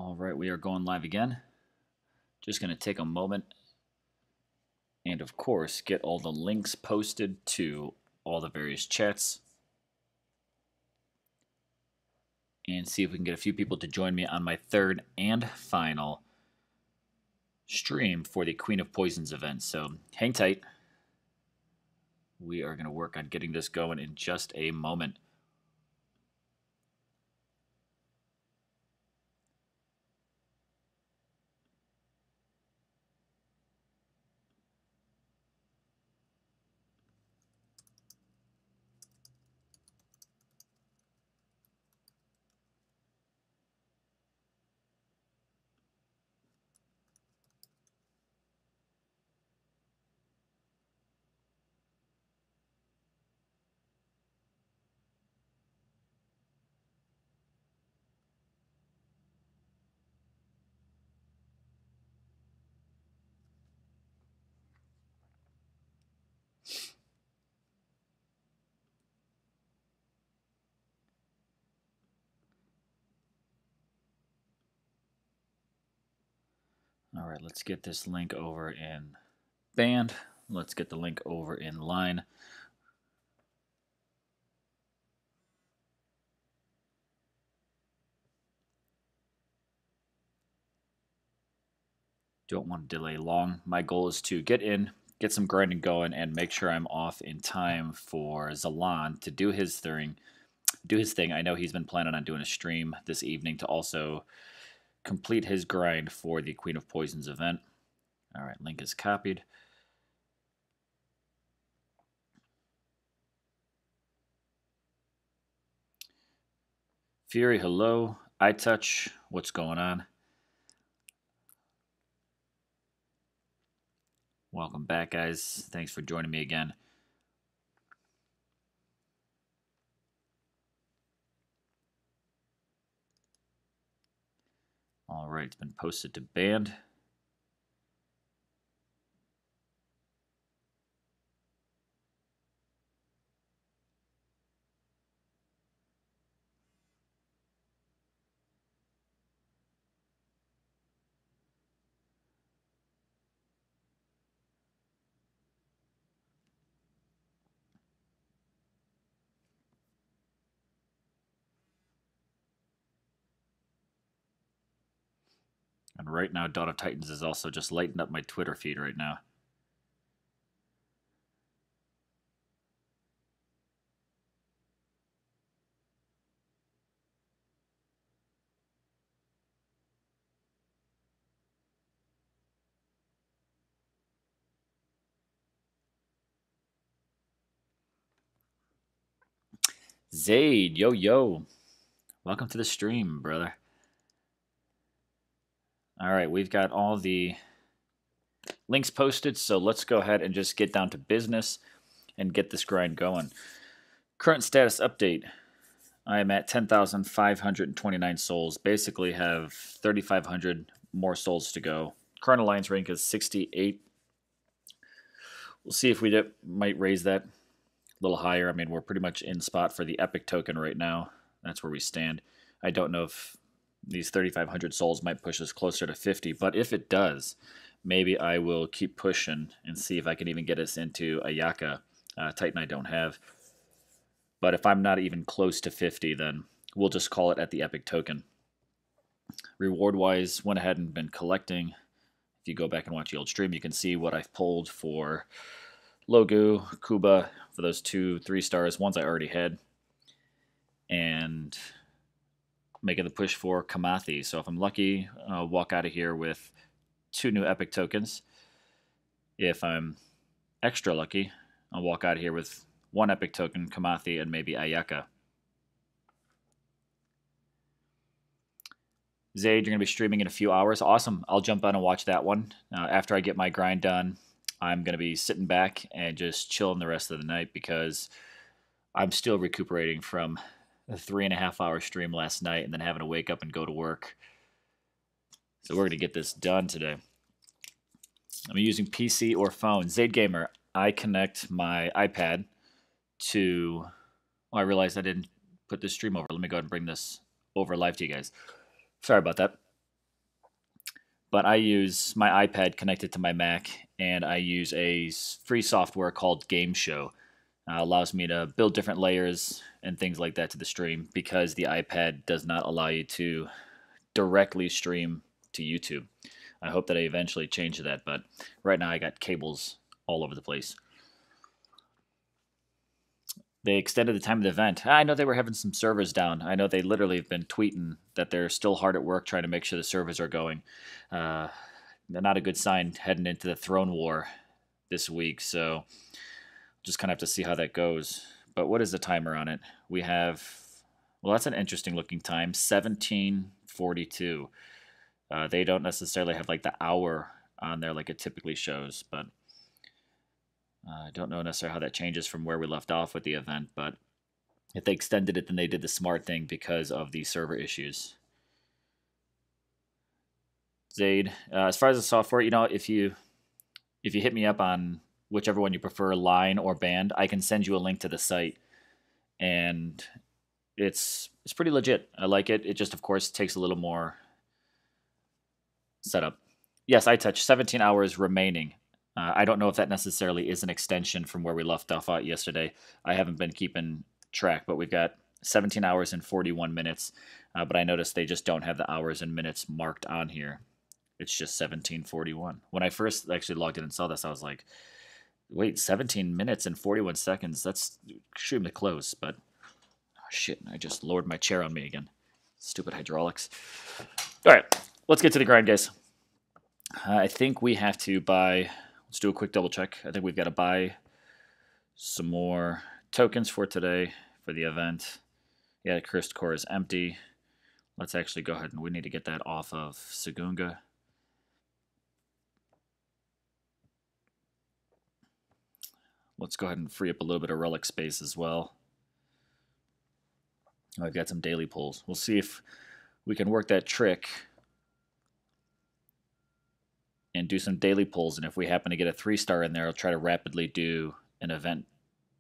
All right, we are going live again. Just going to take a moment and, of course, get all the links posted to all the various chats and see if we can get a few people to join me on my third and final stream for the Queen of Poisons event. So hang tight. We are going to work on getting this going in just a moment. All right, let's get this link over in band. Let's get the link over in line. Don't want to delay long. My goal is to get in, get some grinding going, and make sure I'm off in time for Zalan to do his thing. I know he's been planning on doing a stream this evening to also complete his grind for the Queen of Poisons event. All right, link is copied. Fury, hello. iTouch, what's going on? Welcome back, guys. Thanks for joining me again. All right, it's been posted to band. And right now, Dawn of Titans is also just lighting up my Twitter feed right now. Zaid, yo, yo. Welcome to the stream, brother. All right, we've got all the links posted, so let's go ahead and just get down to business and get this grind going. Current status update. I am at 10,529 souls. Basically have 3,500 more souls to go. Current alliance rank is 68. We'll see if we might raise that a little higher. I mean, we're pretty much in spot for the epic token right now. That's where we stand. I don't know if these 3,500 souls might push us closer to 50, but if it does, maybe I will keep pushing and see if I can even get us into Ayaka. Titan I don't have. But if I'm not even close to 50, then we'll just call it at the epic token. Reward-wise, went ahead and been collecting. If you go back and watch the old stream, you can see what I've pulled for Logu, Kuba, for those 2-3 stars, ones I already had. And making the push for Kamathi. So if I'm lucky, I'll walk out of here with 2 new epic tokens. If I'm extra lucky, I'll walk out of here with 1 epic token, Kamathi, and maybe Ayaka. Zaid, you're going to be streaming in a few hours. Awesome. I'll jump on and watch that one. After I get my grind done, I'm going to be sitting back and just chilling the rest of the night because I'm still recuperating from a 3.5-hour stream last night and then having to wake up and go to work. So we're going to get this done today. I'm using PC or phone. Zaid Gamer, I connect my iPad to... Oh, I realized I didn't put this stream over. Let me go ahead and bring this over live to you guys. Sorry about that. but I use my iPad connected to my Mac, and I use a free software called Game Show. Allows me to build different layers and things like that to the stream because the iPad does not allow you to directly stream to YouTube. I hope that I eventually change that, but right now I got cables all over the place. They extended the time of the event. I know they were having some servers down. I know they literally have been tweeting that they're still hard at work trying to make sure the servers are going. Not a good sign heading into the Throne War this week, so just kind of have to see how that goes. But what is the timer on it? We have, well, that's an interesting looking time, 17:42. They don't necessarily have like the hour on there like it typically shows, but I don't know necessarily how that changes from where we left off with the event, but if they extended it, then they did the smart thing because of the server issues. Zaid, as far as the software, if you hit me up on whichever one you prefer, Line or Band, I can send you a link to the site, and it's pretty legit. I like it. It just, of course, takes a little more setup. Yes, iTouch, 17 hours remaining. I don't know if that necessarily is an extension from where we left off at yesterday. I haven't been keeping track, but we've got 17 hours and 41 minutes. But I noticed they just don't have the hours and minutes marked on here. It's just 17:41. When I first actually logged in and saw this, I was like, wait, 17 minutes and 41 seconds? That's extremely close, but oh, shit, I just lowered my chair on me again. Stupid hydraulics. All right, let's get to the grind, guys. I think we have to buy, let's do a quick double check. I think we've got to buy some more tokens for today for the event. Yeah, the Cursed Core is empty. Let's actually go ahead and we need to get that off of Sagunga. Let's go ahead and free up a little bit of relic space as well. I've got some daily pulls. We'll see if we can work that trick and do some daily pulls. And if we happen to get a 3-star in there, I'll try to rapidly do an event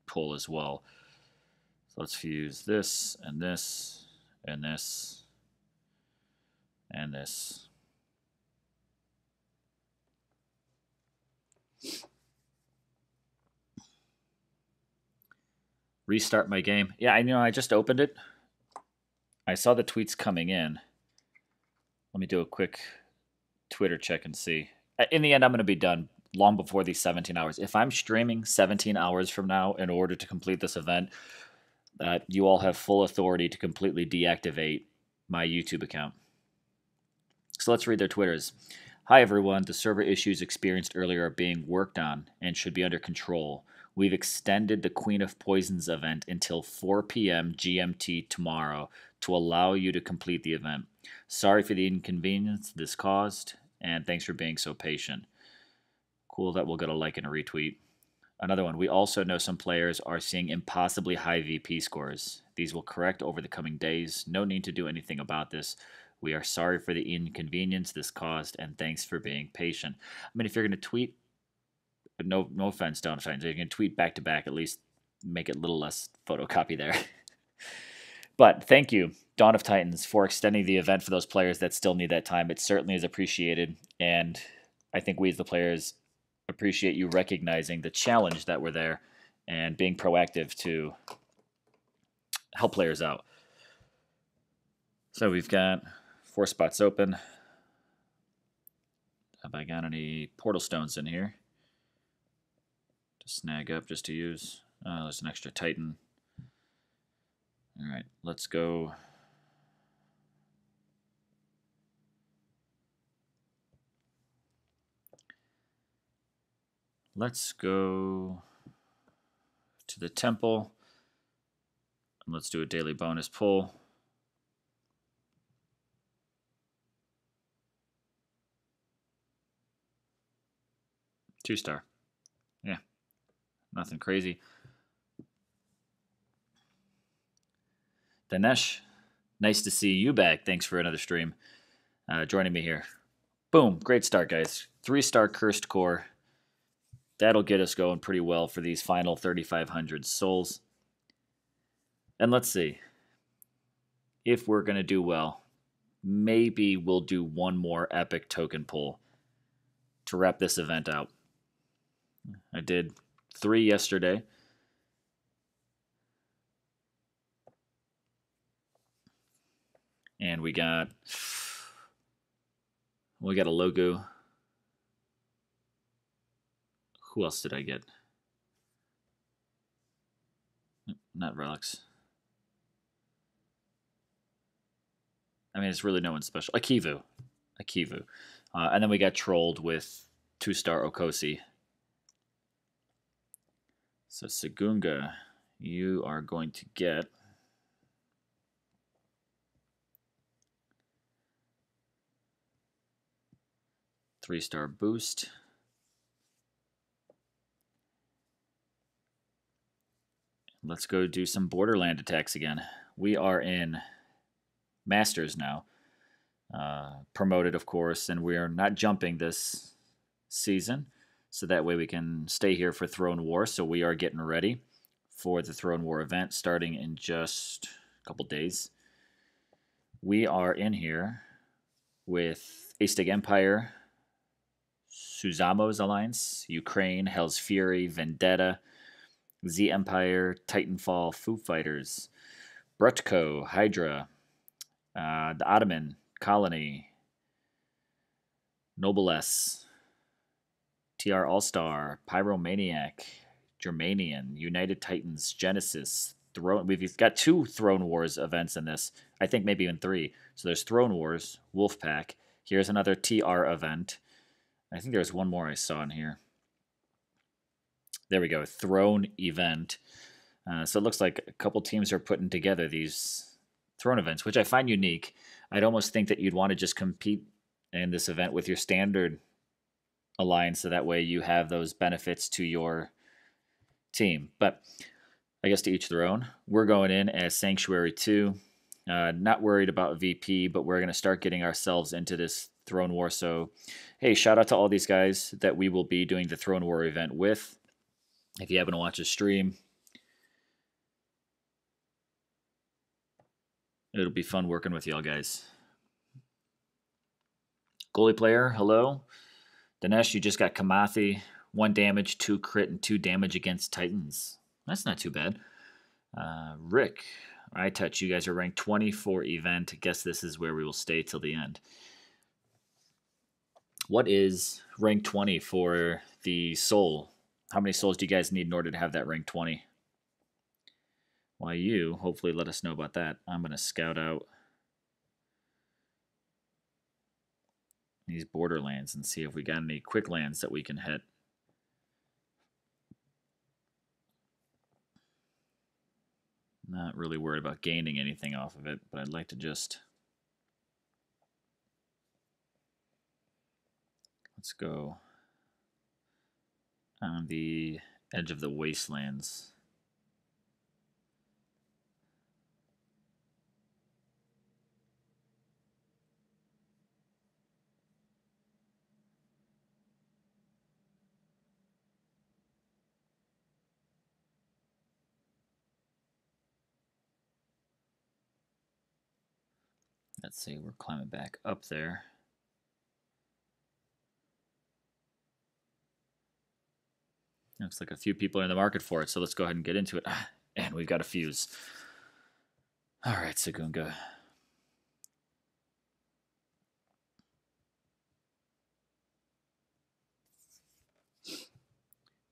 pull as well. So let's fuse this and this and this and this. Restart my game. Yeah, I just opened it. I saw the tweets coming in. Let me do a quick Twitter check and see. In the end, I'm going to be done long before these 17 hours. If I'm streaming 17 hours from now in order to complete this event, you all have full authority to completely deactivate my YouTube account. So let's read their Twitters. Hi, everyone. The server issues experienced earlier are being worked on and should be under control. We've extended the Queen of Poisons event until 4 p.m. GMT tomorrow to allow you to complete the event. Sorry for the inconvenience this caused, and thanks for being so patient. Cool, that we'll get a like and a retweet. Another one. We also know some players are seeing impossibly high VP scores. These will correct over the coming days. No need to do anything about this. We are sorry for the inconvenience this caused, and thanks for being patient. I mean, if you're going to tweet, no offense, Dawn of Titans, if you're going to tweet back to back, at least make it a little less photocopy there. But thank you, Dawn of Titans, for extending the event for those players that still need that time. It certainly is appreciated, and I think we as the players appreciate you recognizing the challenge that we're there and being proactive to help players out. So we've got 4 spots open. Have I got any portal stones in here to snag up just to use? There's an extra Titan. All right, let's go. Let's go to the temple. And let's do a daily bonus pull. Two-star. Yeah, nothing crazy. Dinesh, nice to see you back. Thanks for another stream. Joining me here. Boom, great start, guys. 3-star Cursed Core. That'll get us going pretty well for these final 3,500 souls. And let's see if we're going to do well. maybe we'll do one more epic token pull to wrap this event out. I did 3 yesterday. And we got a logo. Who else did I get? Not Relics. I mean, it's really no one special. Akivu. And then we got trolled with 2-star Okosi. So Sagunga, you are going to get three-star boost. Let's go do some Borderland attacks again. We are in Masters now. Promoted, of course, and we are not jumping this season. So that way we can stay here for Throne War. So we are getting ready for the Throne War event starting in just a couple days. We are in here with Aztec Empire, Suzamo's Alliance, Ukraine, Hell's Fury, Vendetta, Z Empire, Titanfall, Foo Fighters, Brutko, Hydra, the Ottoman, Colony, Noblesse, TR All-Star, Pyromaniac, Germanian, United Titans, Genesis, Throne. We've got 2 Throne Wars events in this. I think maybe even 3. So there's Throne Wars, Wolfpack. Here's another TR event. I think there's one more I saw in here. There we go, Throne event. So it looks like a couple teams are putting together these Throne events, which I find unique. I'd almost think that you'd want to just compete in this event with your standard alliance, so that way you have those benefits to your team. But I guess to each their own. We're going in as Sanctuary 2. Not worried about VP, but we're going to start getting ourselves into this Throne War. So, hey, shout out to all these guys that we will be doing the Throne War event with. If you happen to watch a stream, it'll be fun working with y'all guys. Goalie player, hello. Dinesh, you just got Kamathi. 1 damage, 2 crit, and 2 damage against Titans. That's not too bad. Rick, I touch. You guys are ranked 24 event. I guess this is where we will stay till the end. What is rank 20 for the soul? How many souls do you guys need in order to have that rank 20? Why, you hopefully let us know about that. I'm going to scout out these borderlands and see if we got any quick lands that we can hit. Not really worried about gaining anything off of it, but I'd like to just... Let's go on the edge of the wastelands. Let's see, we're climbing back up there. Looks like a few people are in the market for it, so let's go ahead and get into it. And we've got a fuse. All right, Sagunga.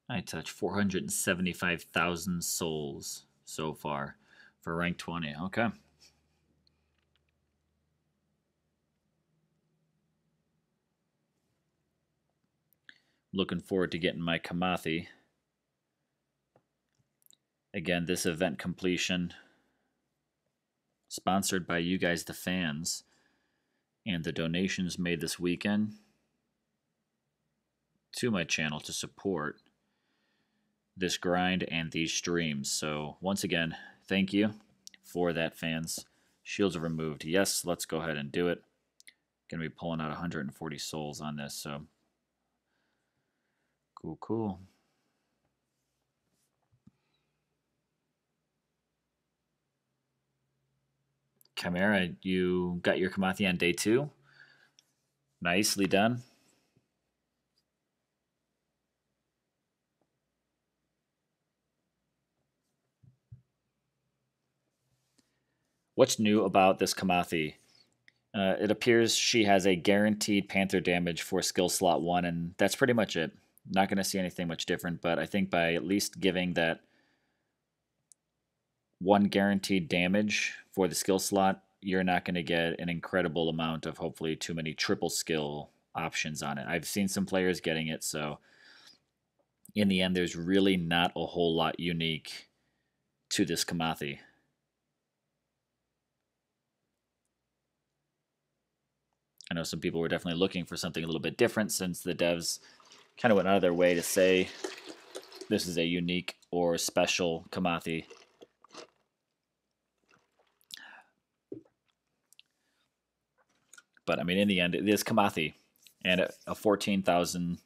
I touch 475,000 souls so far for rank 20. Okay. Looking forward to getting my Kamathi. Again, this event completion sponsored by you guys, the fans, and the donations made this weekend to my channel to support this grind and these streams. So once again, thank you for that, fans. Shields are removed. Yes, let's go ahead and do it. Gonna be pulling out 140 souls on this, so cool. Chimera, you got your Kamathi on day 2. Nicely done. What's new about this Kamathi? It appears she has a guaranteed Panther damage for skill slot 1, and that's pretty much it. Not going to see anything much different, but I think by at least giving that 1 guaranteed damage for the skill slot, you're not going to get an incredible amount of hopefully too many triple skill options on it. I've seen some players getting it, so in the end, there's really not a whole lot unique to this Kamathi. I know some people were definitely looking for something a little bit different since the devs kind of went out of their way to say this is a unique or special Kamathi. But I mean, in the end, it is Kamathi and a 14,000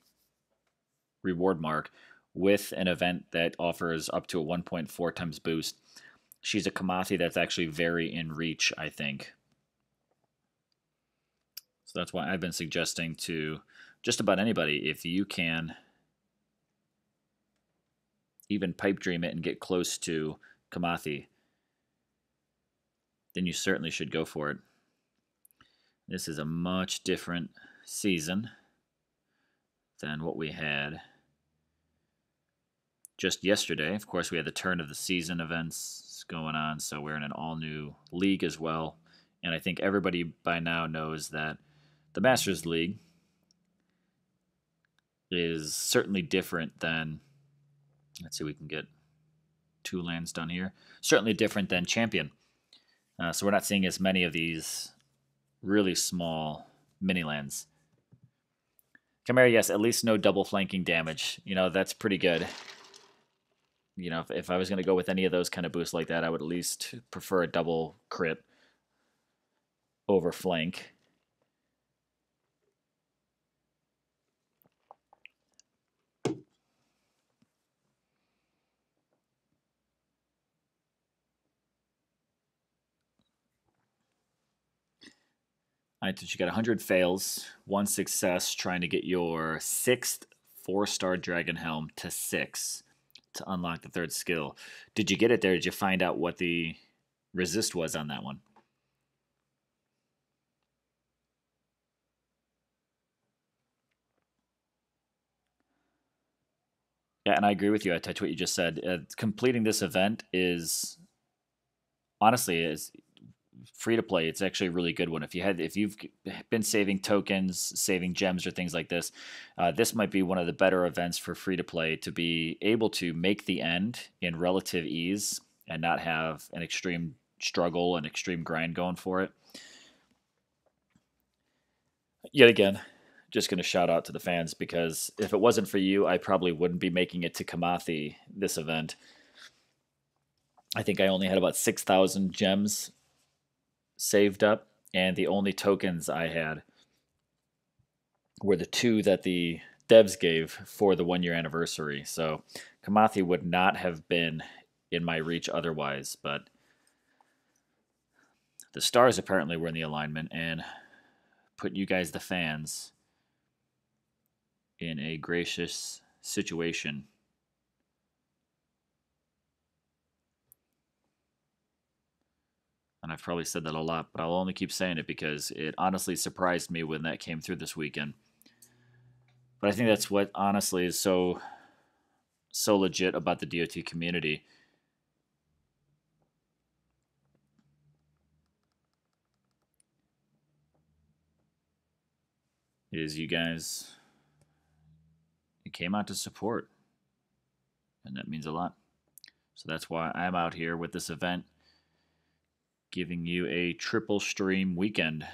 reward mark with an event that offers up to a 1.4 times boost. She's a Kamathi that's actually very in reach, I think. So that's why I've been suggesting to just about anybody, if you can even pipe dream it and get close to Kamathi, then you certainly should go for it. This is a much different season than what we had just yesterday. Of course, we had the turn of the season events going on, so we're in an all-new league as well. And I think everybody by now knows that the Masters League is certainly different than, let's see, we can get 2 lands done here. Certainly different than Champion. So we're not seeing as many of these really small mini lands. Chimera, yes, at least no double flanking damage. That's pretty good. If I was going to go with any of those kind of boosts like that, I would at least prefer a double crit over flank. Alright, so you got 100 fails, 1 success, trying to get your 6th 4-star Dragon Helm to 6 to unlock the 3rd skill. Did you get it there? Did you find out what the resist was on that one? Yeah, and I agree with you. I touch what you just said. Completing this event is honestly free to play. It's actually a really good one. If you've been saving tokens, saving gems, or things like this, this might be one of the better events for free to play to be able to make the end in relative ease and not have an extreme struggle and extreme grind going for it. Yet again, just going to shout out to the fans, because if it wasn't for you, I probably wouldn't be making it to Kamathi this event. I think I only had about 6,000 gems saved up, and the only tokens I had were the 2 that the devs gave for the 1-year anniversary. So Kamathi would not have been in my reach otherwise, but the stars apparently were in the alignment and put you guys, the fans, in a gracious situation. And I've probably said that a lot, but I'll only keep saying it because it honestly surprised me when that came through this weekend. But I think that's what honestly is so legit about the DOT community. Is you guys, you came out to support, and that means a lot. So that's why I'm out here with this event, giving you a triple stream weekend.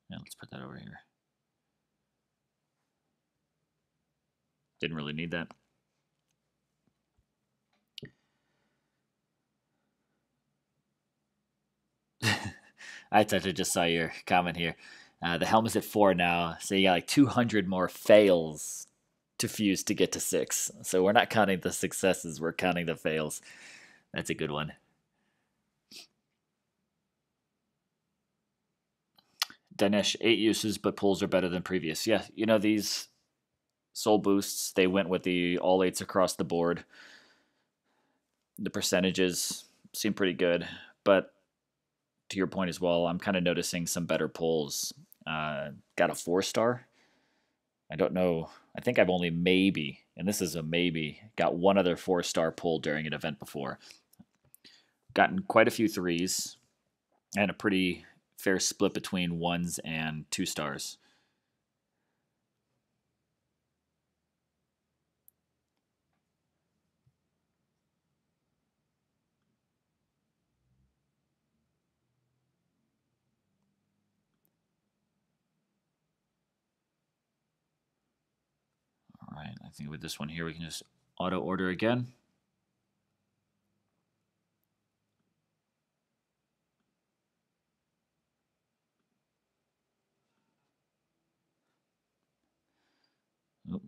Yeah, let's put that over here. Didn't really need that. I just saw your comment here. The helm is at 4 now, so you got like 200 more fails to fuse to get to 6. So we're not counting the successes, we're counting the fails. That's a good one. Dinesh, 8 uses, but pulls are better than previous. Yeah, you know, these soul boosts, they went with the all 8s across the board. The percentages seem pretty good, but to your point as well, I'm kind of noticing some better pulls. Got a 4-star. I don't know. I think I've only maybe, and this is a maybe, got one other 4-star pull during an event before. Gotten quite a few 3s and a pretty fair split between 1s and 2 stars. All right, I think with this one here, we can just auto order again.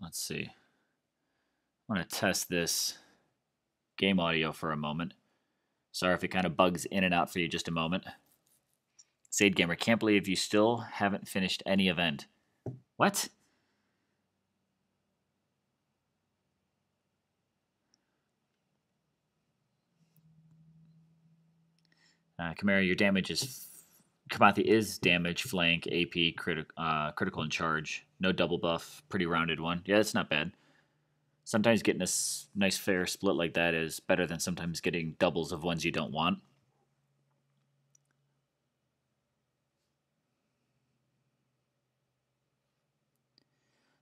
Let's see. I want to test this game audio for a moment. Sorry if it kind of bugs in and out for you just a moment. Sade Gamer, can't believe you still haven't finished any event. What? Chimera, your damage is... Kamathi is damage, flank, AP, critical, and charge. No double buff. Pretty rounded one. Yeah, that's not bad. Sometimes getting a nice fair split like that is better than sometimes getting doubles of ones you don't want.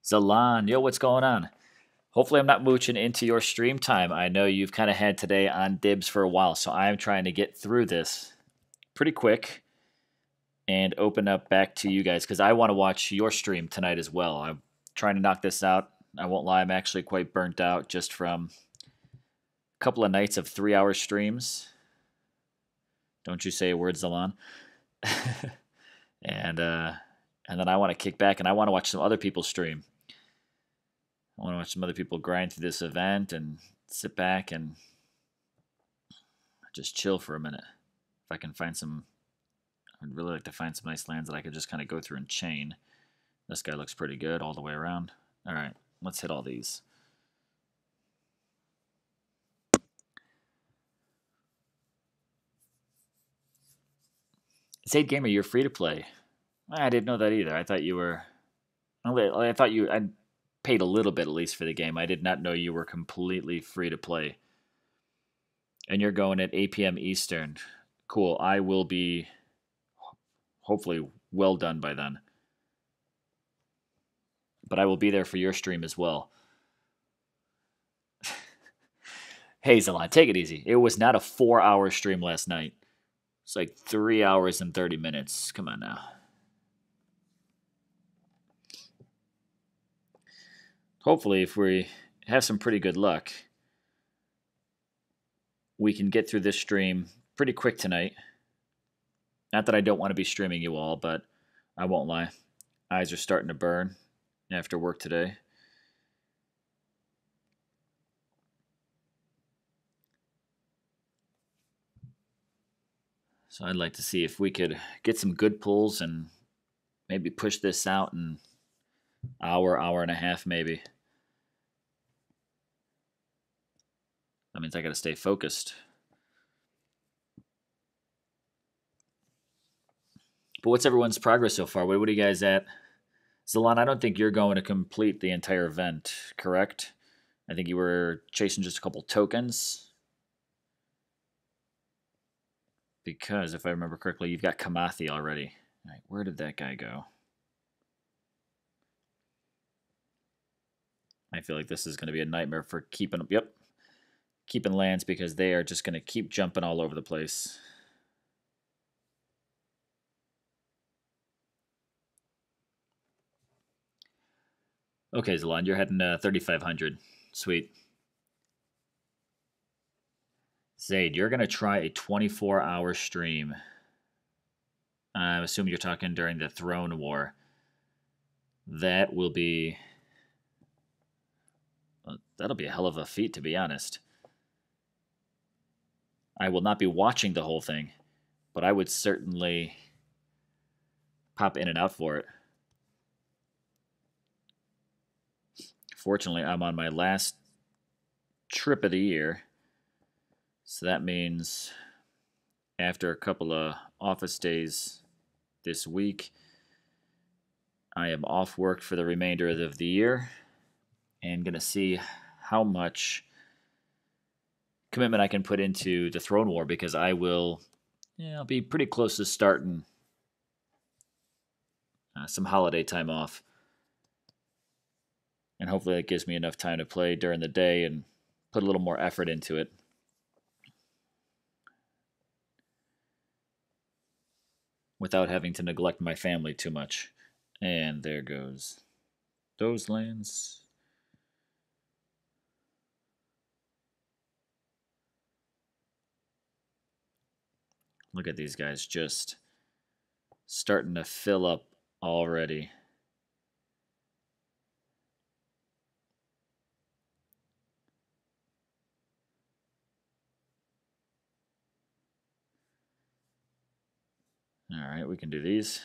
Zalan, yo, what's going on? Hopefully I'm not mooching into your stream time. I know you've kind of had today on dibs for a while, so I'm trying to get through this pretty quick and open up back to you guys because I want to watch your stream tonight as well. I'm trying to knock this out. I won't lie, I'm actually quite burnt out just from a couple of nights of 3-hour streams. Don't you say a word, Zalan. and then I want to kick back and I want to watch some other people stream. I want to watch some other people grind through this event and sit back and just chill for a minute. If I can find some, I'd really like to find some nice lands that I could just kind of go through and chain. This guy looks pretty good all the way around. All right, let's hit all these. Sade Gamer, you're free to play. I didn't know that either. I thought you were. I thought you. I paid a little bit at least for the game. I did not know you were completely free to play. And you're going at 8 p.m. Eastern. Cool. I will be hopefully well done by then. But I will be there for your stream as well. Hey, Zalon, take it easy. It was not a 4-hour stream last night. It's like 3 hours and 30 minutes. Come on now. Hopefully, if we have some pretty good luck, we can get through this stream pretty quick tonight. Not that I don't want to be streaming you all, but I won't lie. Eyes are starting to burn after work today. So I'd like to see if we could get some good pulls and maybe push this out in hour and a half maybe. That means I got to stay focused. But what's everyone's progress so far? What are you guys at? Zalan, I don't think you're going to complete the entire event, correct? I think you were chasing just a couple tokens. Because, if I remember correctly, you've got Kamathi already. All right, where did that guy go? I feel like this is going to be a nightmare for keeping... Yep. Keeping lands because they are just going to keep jumping all over the place. Okay, Zalan, you're heading 3,500. Sweet. Zaid, you're going to try a 24-hour stream. I assume you're talking during the Throne War. That will be... Well, that'll be a hell of a feat, to be honest. I will not be watching the whole thing, but I would certainly pop in and out for it. Fortunately, I'm on my last trip of the year, so that means after a couple of office days this week, I am off work for the remainder of the year and going to see how much commitment I can put into the Throne War, because I will, I'll be pretty close to starting some holiday time off. And hopefully that gives me enough time to play during the day and put a little more effort into it. Without having to neglect my family too much. And there goes those lands. Look at these guys just starting to fill up already. All right, we can do these.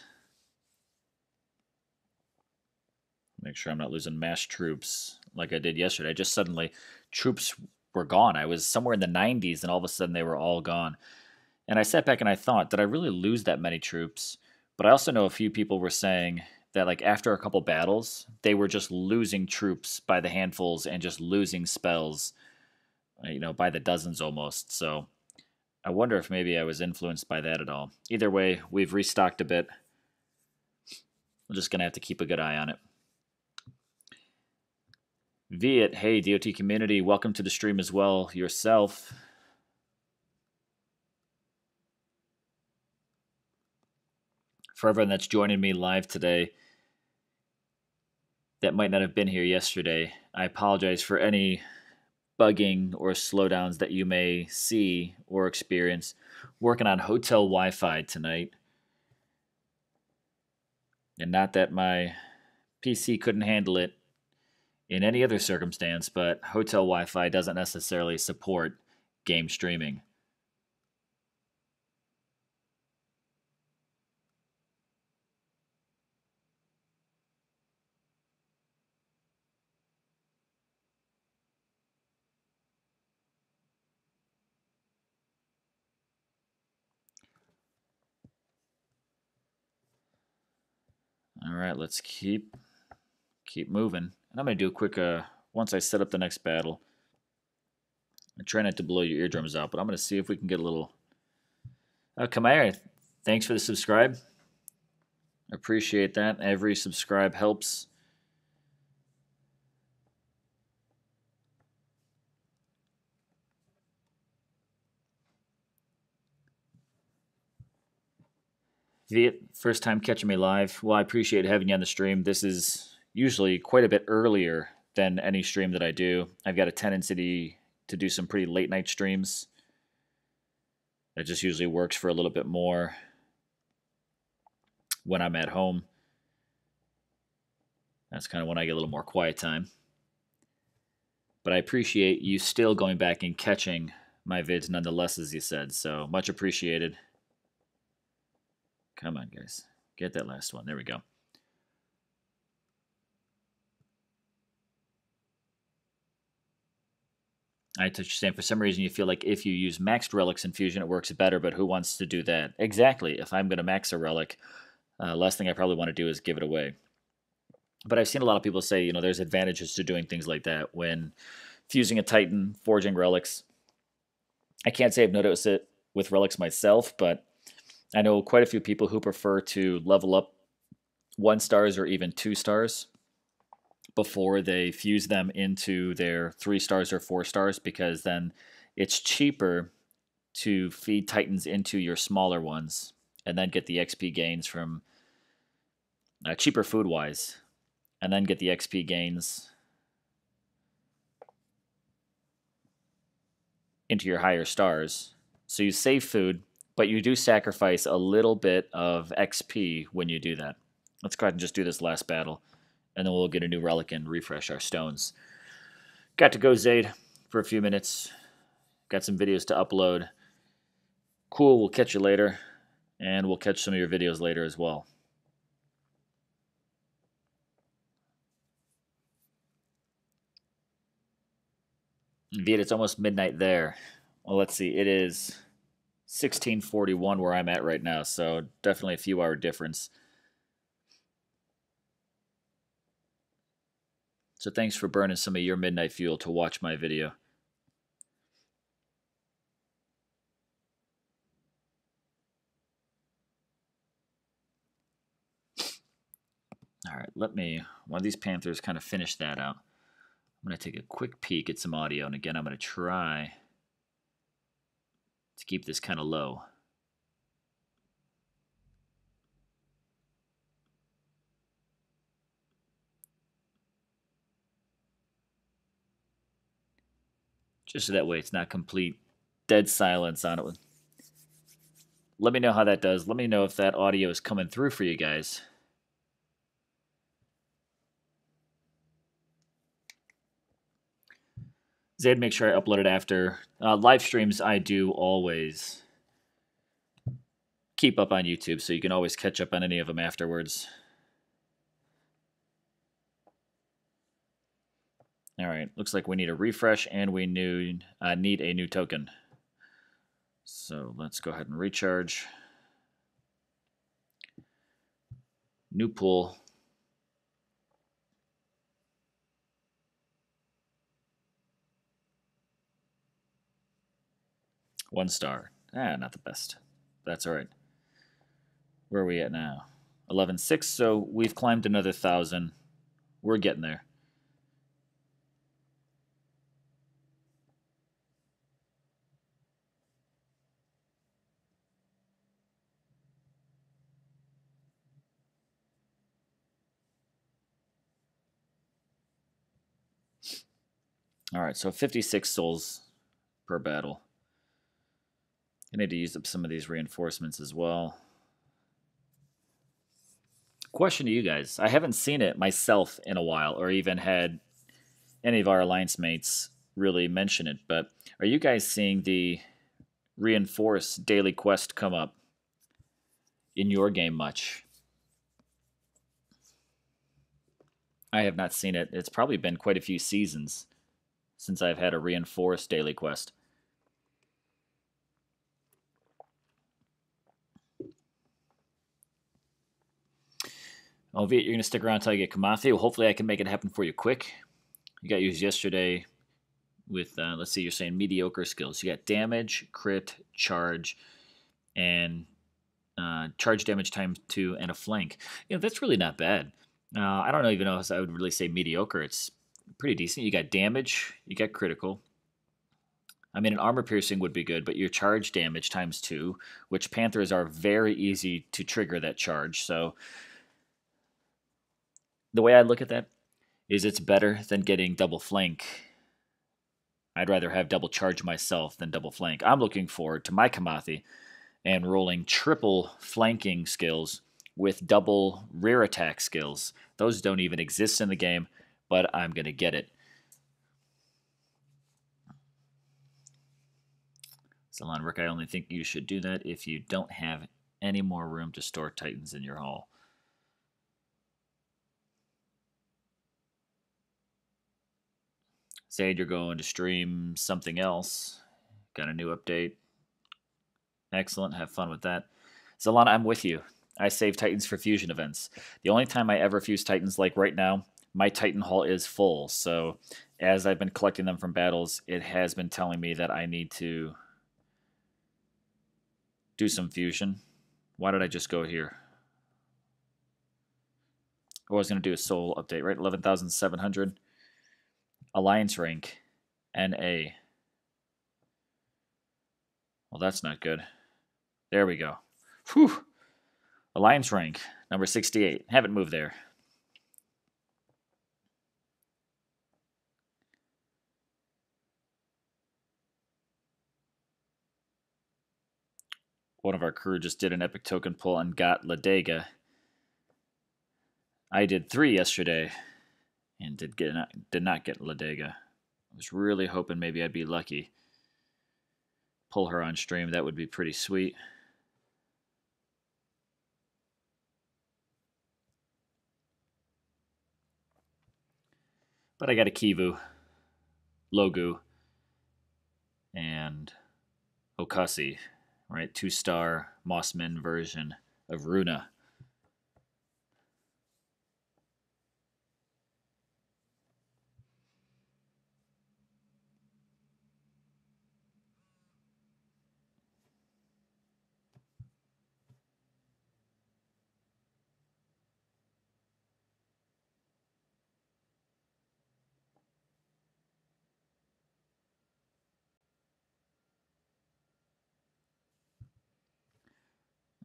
Make sure I'm not losing mass troops like I did yesterday. Just suddenly, troops were gone. I was somewhere in the 90s, and all of a sudden they were all gone. And I sat back and I thought, did I really lose that many troops? But I also know a few people were saying that, like, after a couple battles, they were just losing troops by the handfuls and just losing spells, by the dozens almost. So I wonder if maybe I was influenced by that at all. Either way, we've restocked a bit. We're just going to have to keep a good eye on it. Viet, hey, DOT community, welcome to the stream as well yourself. For everyone that's joining me live today that might not have been here yesterday, I apologize for any bugging or slowdowns that you may see or experience. Working on hotel Wi-Fi tonight. And not that my PC couldn't handle it in any other circumstance, but hotel Wi-Fi doesn't necessarily support game streaming. All right, let's keep moving. And I'm going to do a quick, once I set up the next battle, I try not to blow your eardrums out, but I'm going to see if we can get a little... Kamaya, thanks for the subscribe. Appreciate that. Every subscribe helps. Viet, first time catching me live. Well, I appreciate having you on the stream. This is usually quite a bit earlier than any stream that I do. I've got a tendency to do some pretty late night streams. That just usually works for a little bit more when I'm at home. That's kind of when I get a little more quiet time. But I appreciate you still going back and catching my vids nonetheless, as you said. So much appreciated. Come on, guys. Get that last one. There we go. I touch Sam. For some reason, you feel like if you use maxed relics in Fusion, it works better, but who wants to do that? Exactly. If I'm going to max a relic, last thing I probably want to do is give it away. But I've seen a lot of people say, there's advantages to doing things like that when fusing a Titan, forging relics. I can't say I've noticed it with relics myself, but I know quite a few people who prefer to level up 1 stars or even 2 stars before they fuse them into their 3 stars or 4 stars, because then it's cheaper to feed Titans into your smaller ones and then get the XP gains from cheaper food-wise, and then get the XP gains into your higher stars. So you save food, but you do sacrifice a little bit of XP when you do that. Let's go ahead and just do this last battle, and then we'll get a new relic and refresh our stones. Got to go Zaid for a few minutes. Got some videos to upload. Cool, we'll catch you later, and we'll catch some of your videos later as well. Viet, it's almost midnight there. Well, let's see. It is 16:41 where I'm at right now, so definitely a few hour difference. So thanks for burning some of your midnight fuel to watch my video. All right, one of these Panthers kind of finish that out. I'm going to take a quick peek at some audio, and again, I'm going to try to keep this kind of low. Just so that way it's not complete dead silence on it. Let me know how that does. Let me know if that audio is coming through for you guys. Zaid, make sure I upload it after. Live streams I do always keep up on YouTube, so you can always catch up on any of them afterwards. All right, looks like we need a refresh and we need a new token. So let's go ahead and recharge. New pool. One star. Not the best. That's all right. Where are we at now? 11.6, so we've climbed another 1,000. We're getting there. All right, so 56 souls per battle. I need to use up some of these reinforcements as well. Question to you guys. I haven't seen it myself in a while, or even had any of our alliance mates really mention it, but are you guys seeing the reinforce daily quest come up in your game much? I have not seen it. It's probably been quite a few seasons since I've had a reinforce daily quest. Oh, Viet, you're going to stick around until I get Kamathi. Well, hopefully I can make it happen for you quick. You got used yesterday with, let's see, you're saying mediocre skills. You got damage, crit, charge, and charge damage times 2, and a flank. That's really not bad. I don't even know if I would really say mediocre. It's pretty decent. You got damage, you got critical. I mean, an armor piercing would be good, but your charge damage times 2, which Panthers are very easy to trigger that charge. So the way I look at that is it's better than getting double flank. I'd rather have double charge myself than double flank. I'm looking forward to my Kamathi and rolling triple flanking skills with double rear attack skills. Those don't even exist in the game, but I'm going to get it. Salon Rick, I only think you should do that if you don't have any more room to store Titans in your hall. Zaid, you're going to stream something else. Got a new update. Excellent. Have fun with that. Zalana, I'm with you. I save Titans for fusion events. The only time I ever fuse Titans, like right now, my Titan Hall is full. So as I've been collecting them from battles, it has been telling me that I need to do some fusion. Why did I just go here? I was going to do a soul update, right? 11,700. Alliance rank. NA. Well, that's not good. There we go. Whew. Alliance rank, number 68. Haven't moved there. one of our crew just did an epic token pull and got Ladega. I did 3 yesterday and did not get Ladega. I was really hoping maybe I'd be lucky. Pull her on stream, that would be pretty sweet. But I got a Kivu, Logu, and Okasi, right? 2-star Mossman version of Runa.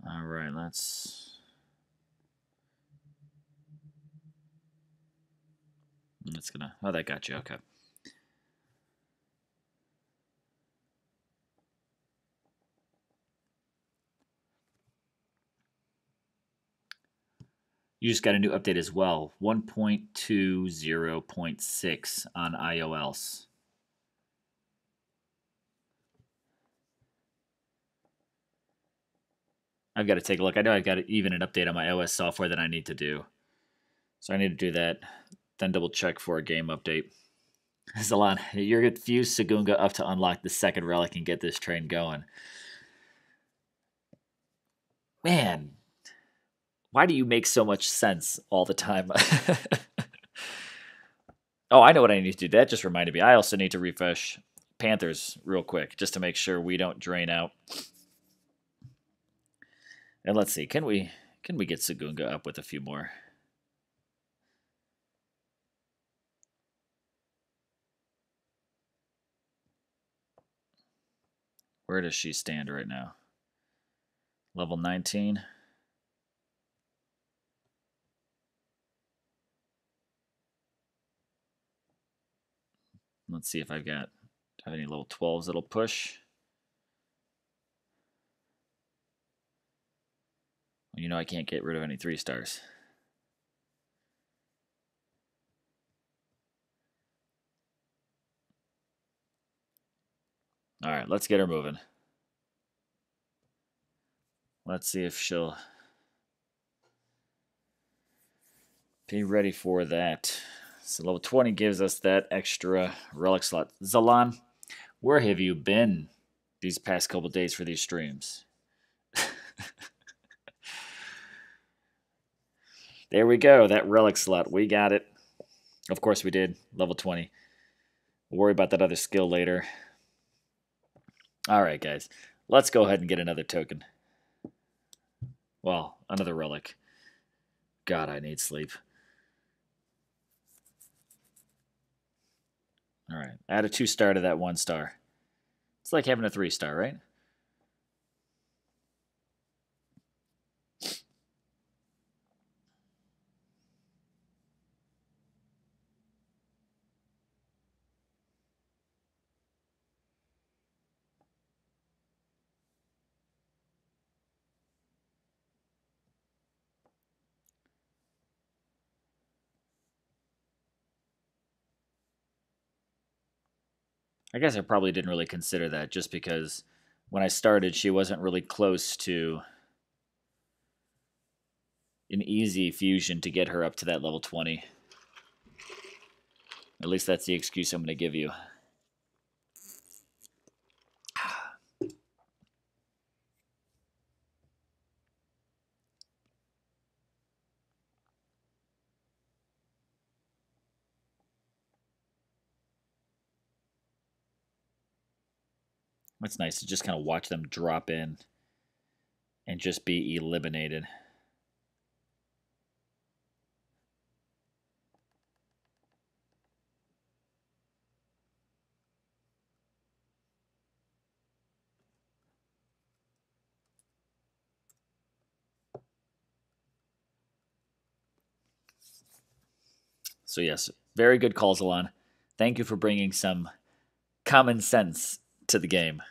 All right, let's... It's gonna... Oh, that got you. Okay. You just got a new update as well. 1.20.6 on iOS. I've got to take a look. I know I've got even an update on my OS software that I need to do. So I need to do that, then double check for a game update. Zalan, you're going to fuse Sagunga up to unlock the second relic and get this train going. Man, why do you make so much sense all the time? Oh, I know what I need to do. That just reminded me. I also need to refresh Panthers real quick just to make sure we don't drain out. And let's see, can we get Sagunga up with a few more? Where does she stand right now? Level 19. Let's see if I've got any level 12s that'll push. You know I can't get rid of any 3-stars. All right, let's get her moving. Let's see if she'll be ready for that. So level 20 gives us that extra relic slot. Zalan, where have you been these past couple days for these streams? There we go, that relic slot. We got it. Of course we did. Level 20. We'll worry about that other skill later. All right, guys. Let's go ahead and get another token. Well, another relic. God, I need sleep. All right. Add a 2-star to that 1-star. It's like having a 3-star, right? I guess I probably didn't really consider that just because when I started, she wasn't really close to an easy fusion to get her up to that level 20. At least that's the excuse I'm going to give you. It's nice to just kind of watch them drop in and just be eliminated. So yes, very good call, Zalan. Thank you for bringing some common sense to the game.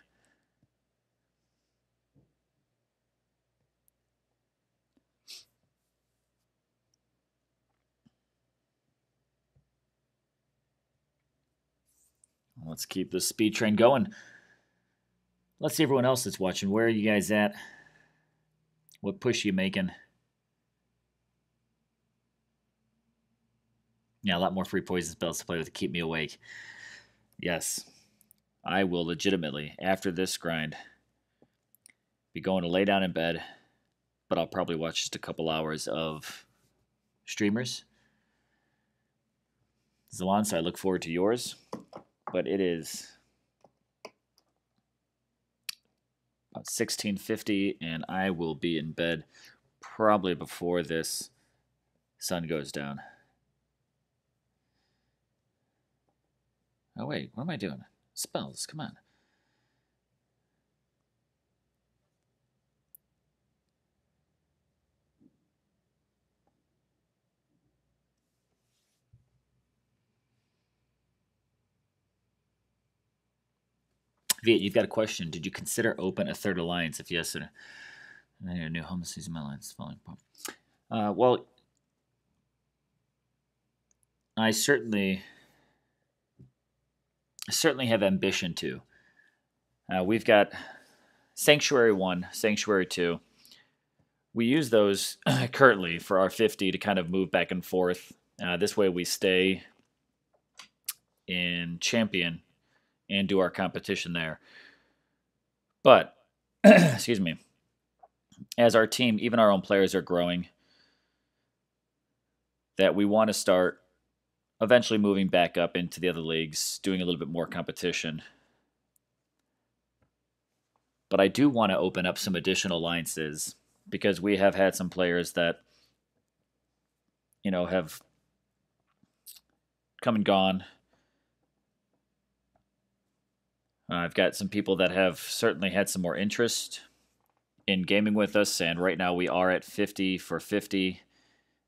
Let's keep the speed train going. Let's see everyone else that's watching. Where are you guys at? What push are you making? Yeah, a lot more free poison spells to play with to keep me awake. Yes, I will legitimately, after this grind, be going to lay down in bed, but I'll probably watch just a couple hours of streamers. Zalon, so I look forward to yours. But it is about 16:50, and I will be in bed probably before this sun goes down. Oh, wait, what am I doing? Spells, come on. Viet, you've got a question. Did you consider open a third alliance? If yes, then your new home season my alliance falling apart. Well, I certainly have ambition to. We've got Sanctuary 1, Sanctuary 2. We use those currently for our 50 to kind of move back and forth. This way we stay in Champion and do our competition there. But, excuse me, as our team, even our own players are growing, that we want to start eventually moving back up into the other leagues, doing a little bit more competition. But I do want to open up some additional alliances because we have had some players that, have come and gone. I've got some people that have certainly had some more interest in gaming with us, and right now we are at 50 for 50.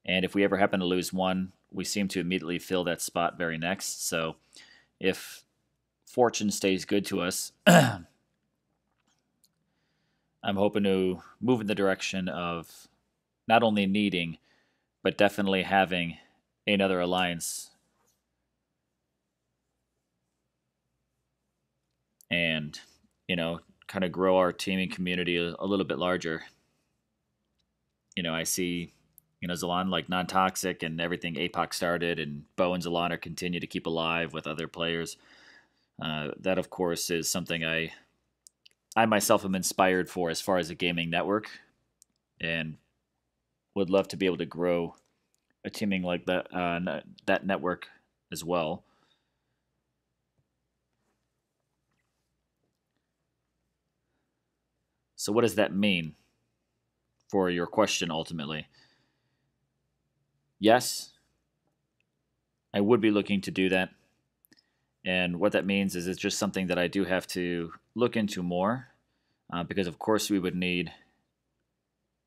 And if we ever happen to lose one, we seem to immediately fill that spot very next. So if fortune stays good to us, I'm hoping to move in the direction of not only needing, but definitely having another alliance. And, kind of grow our teaming community a little bit larger. I see, Zalon like non-toxic and everything APOC started, and Bo and Zalon are continue to keep alive with other players. That, of course, is something I myself am inspired for as far as a gaming network, and would love to be able to grow a teaming like that that network as well. So what does that mean for your question ultimately? Yes, I would be looking to do that. And what that means is it's just something that I do have to look into more because, of course, we would need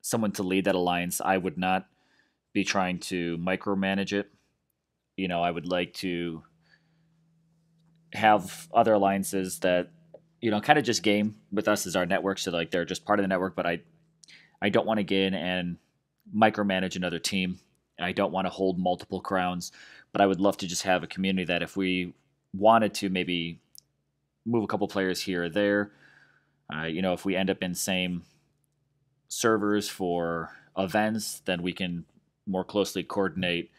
someone to lead that alliance. I would not be trying to micromanage it. I would like to have other alliances that, kind of just game with us as our network. So, like, they're just part of the network, but I don't want to get in and micromanage another team. I don't want to hold multiple crowns, but I would love to just have a community that if we wanted to maybe move a couple players here or there, if we end up in same servers for events, then we can more closely coordinate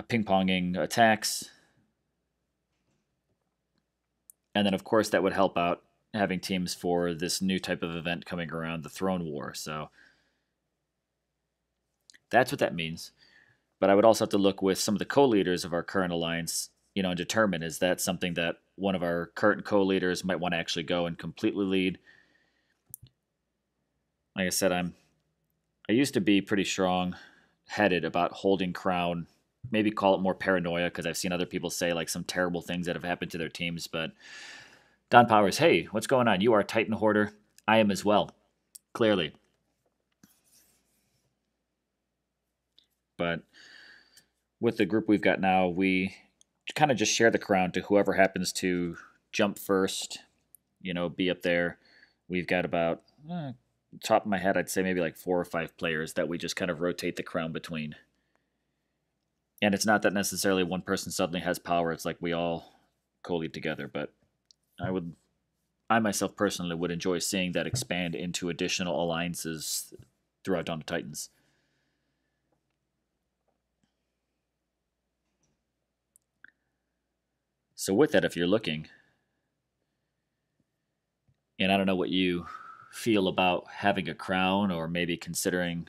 ping-ponging attacks. And then, of course, that would help out having teams for this new type of event coming around, the Throne War. So that's what that means. But I would also have to look with some of the co-leaders of our current alliance, and determine, is that something that one of our current co-leaders might want to actually go and completely lead. Like I said, I used to be pretty strong-headed about holding crown. Maybe call it more paranoia because I've seen other people say like some terrible things that have happened to their teams. But Don Powers, hey, what's going on? You are a Titan hoarder. I am as well, clearly. But with the group we've got now, we kind of just share the crown to whoever happens to jump first, be up there. We've got about, top of my head, I'd say maybe like 4 or 5 players that we just kind of rotate the crown between. And it's not that necessarily one person suddenly has power. It's like we all co-lead together, but I myself personally would enjoy seeing that expand into additional alliances throughout Dawn of Titans. So with that, if you're looking, and I don't know what you feel about having a crown or maybe considering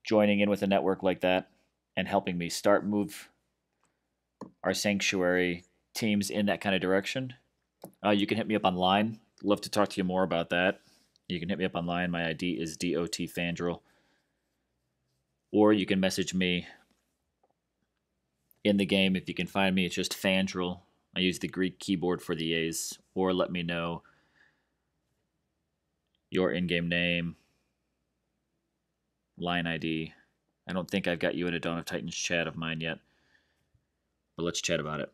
joining in with a network like that and helping me move our sanctuary teams in that kind of direction, you can hit me up online. Love to talk to you more about that. You can hit me up online. My ID is DOTFandrel. Or you can message me in the game. If you can find me, it's just Fandrel. I use the Greek keyboard for the A's. Or let me know your in-game name, line ID. I don't think I've got you in a Dawn of Titans chat of mine yet. But let's chat about it.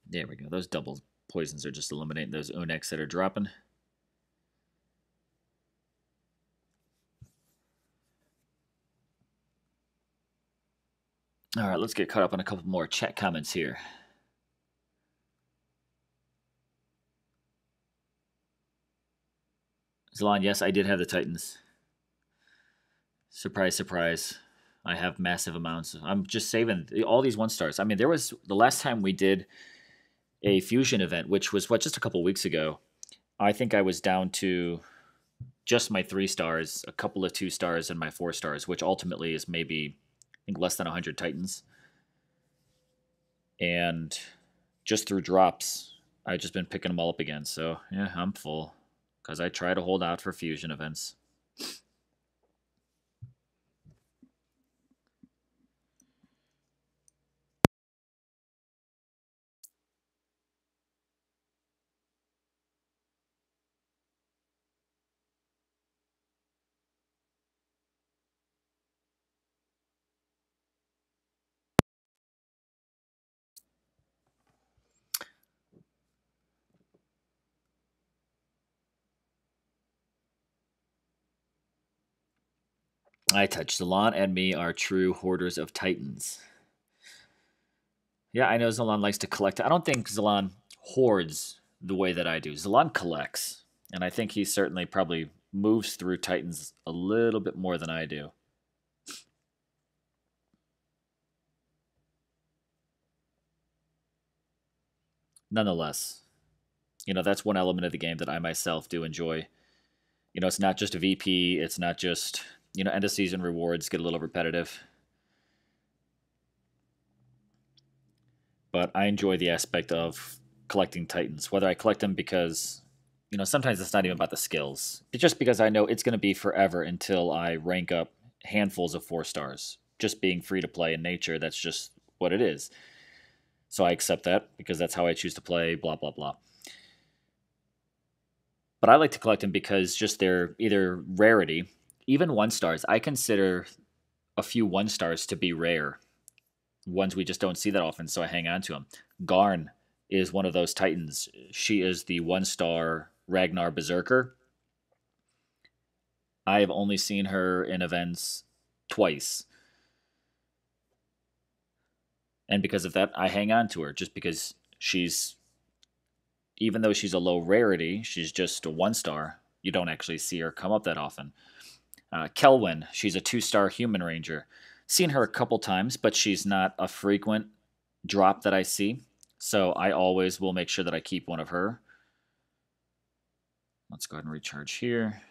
There we go. Those double poisons are just eliminating those Onyx that are dropping. All right, let's get caught up on a couple more chat comments here. Zalon, yes, I did have the Titans. Surprise, surprise. I have massive amounts. I'm just saving all these 1-stars. I mean, there was the last time we did a fusion event, which was just a couple weeks ago. I think I was down to just my 3 stars, a couple of 2 stars, and my 4 stars, which ultimately is maybe, I think, less than 100 Titans. And just through drops, I've just been picking them all up again. So yeah, I'm full because I try to hold out for fusion events. I touch. Zalon and me are true hoarders of Titans. Yeah, I know Zalon likes to collect. I don't think Zalon hoards the way that I do. Zalon collects. And I think he certainly probably moves through Titans a little bit more than I do. Nonetheless, that's one element of the game that I myself do enjoy. It's not just a VP. It's not just, end of season rewards get a little repetitive. But I enjoy the aspect of collecting Titans, whether I collect them because, sometimes it's not even about the skills. It's just because I know it's going to be forever until I rank up handfuls of 4 stars. Just being free to play in nature, that's just what it is. So I accept that because that's how I choose to play, blah, blah, blah. But I like to collect them because just they're either rarity, even 1-stars. I consider a few 1-stars to be rare. Ones we just don't see that often, so I hang on to them. Garn is one of those Titans. She is the 1-star Ragnar Berserker. I have only seen her in events twice. And because of that, I hang on to her just because even though she's a low rarity, she's just a 1-star. You don't actually see her come up that often. Kelwyn, she's a 2-star human ranger. Seen her a couple times, but she's not a frequent drop that I see. So I always will make sure that I keep one of her. Let's go ahead and recharge here.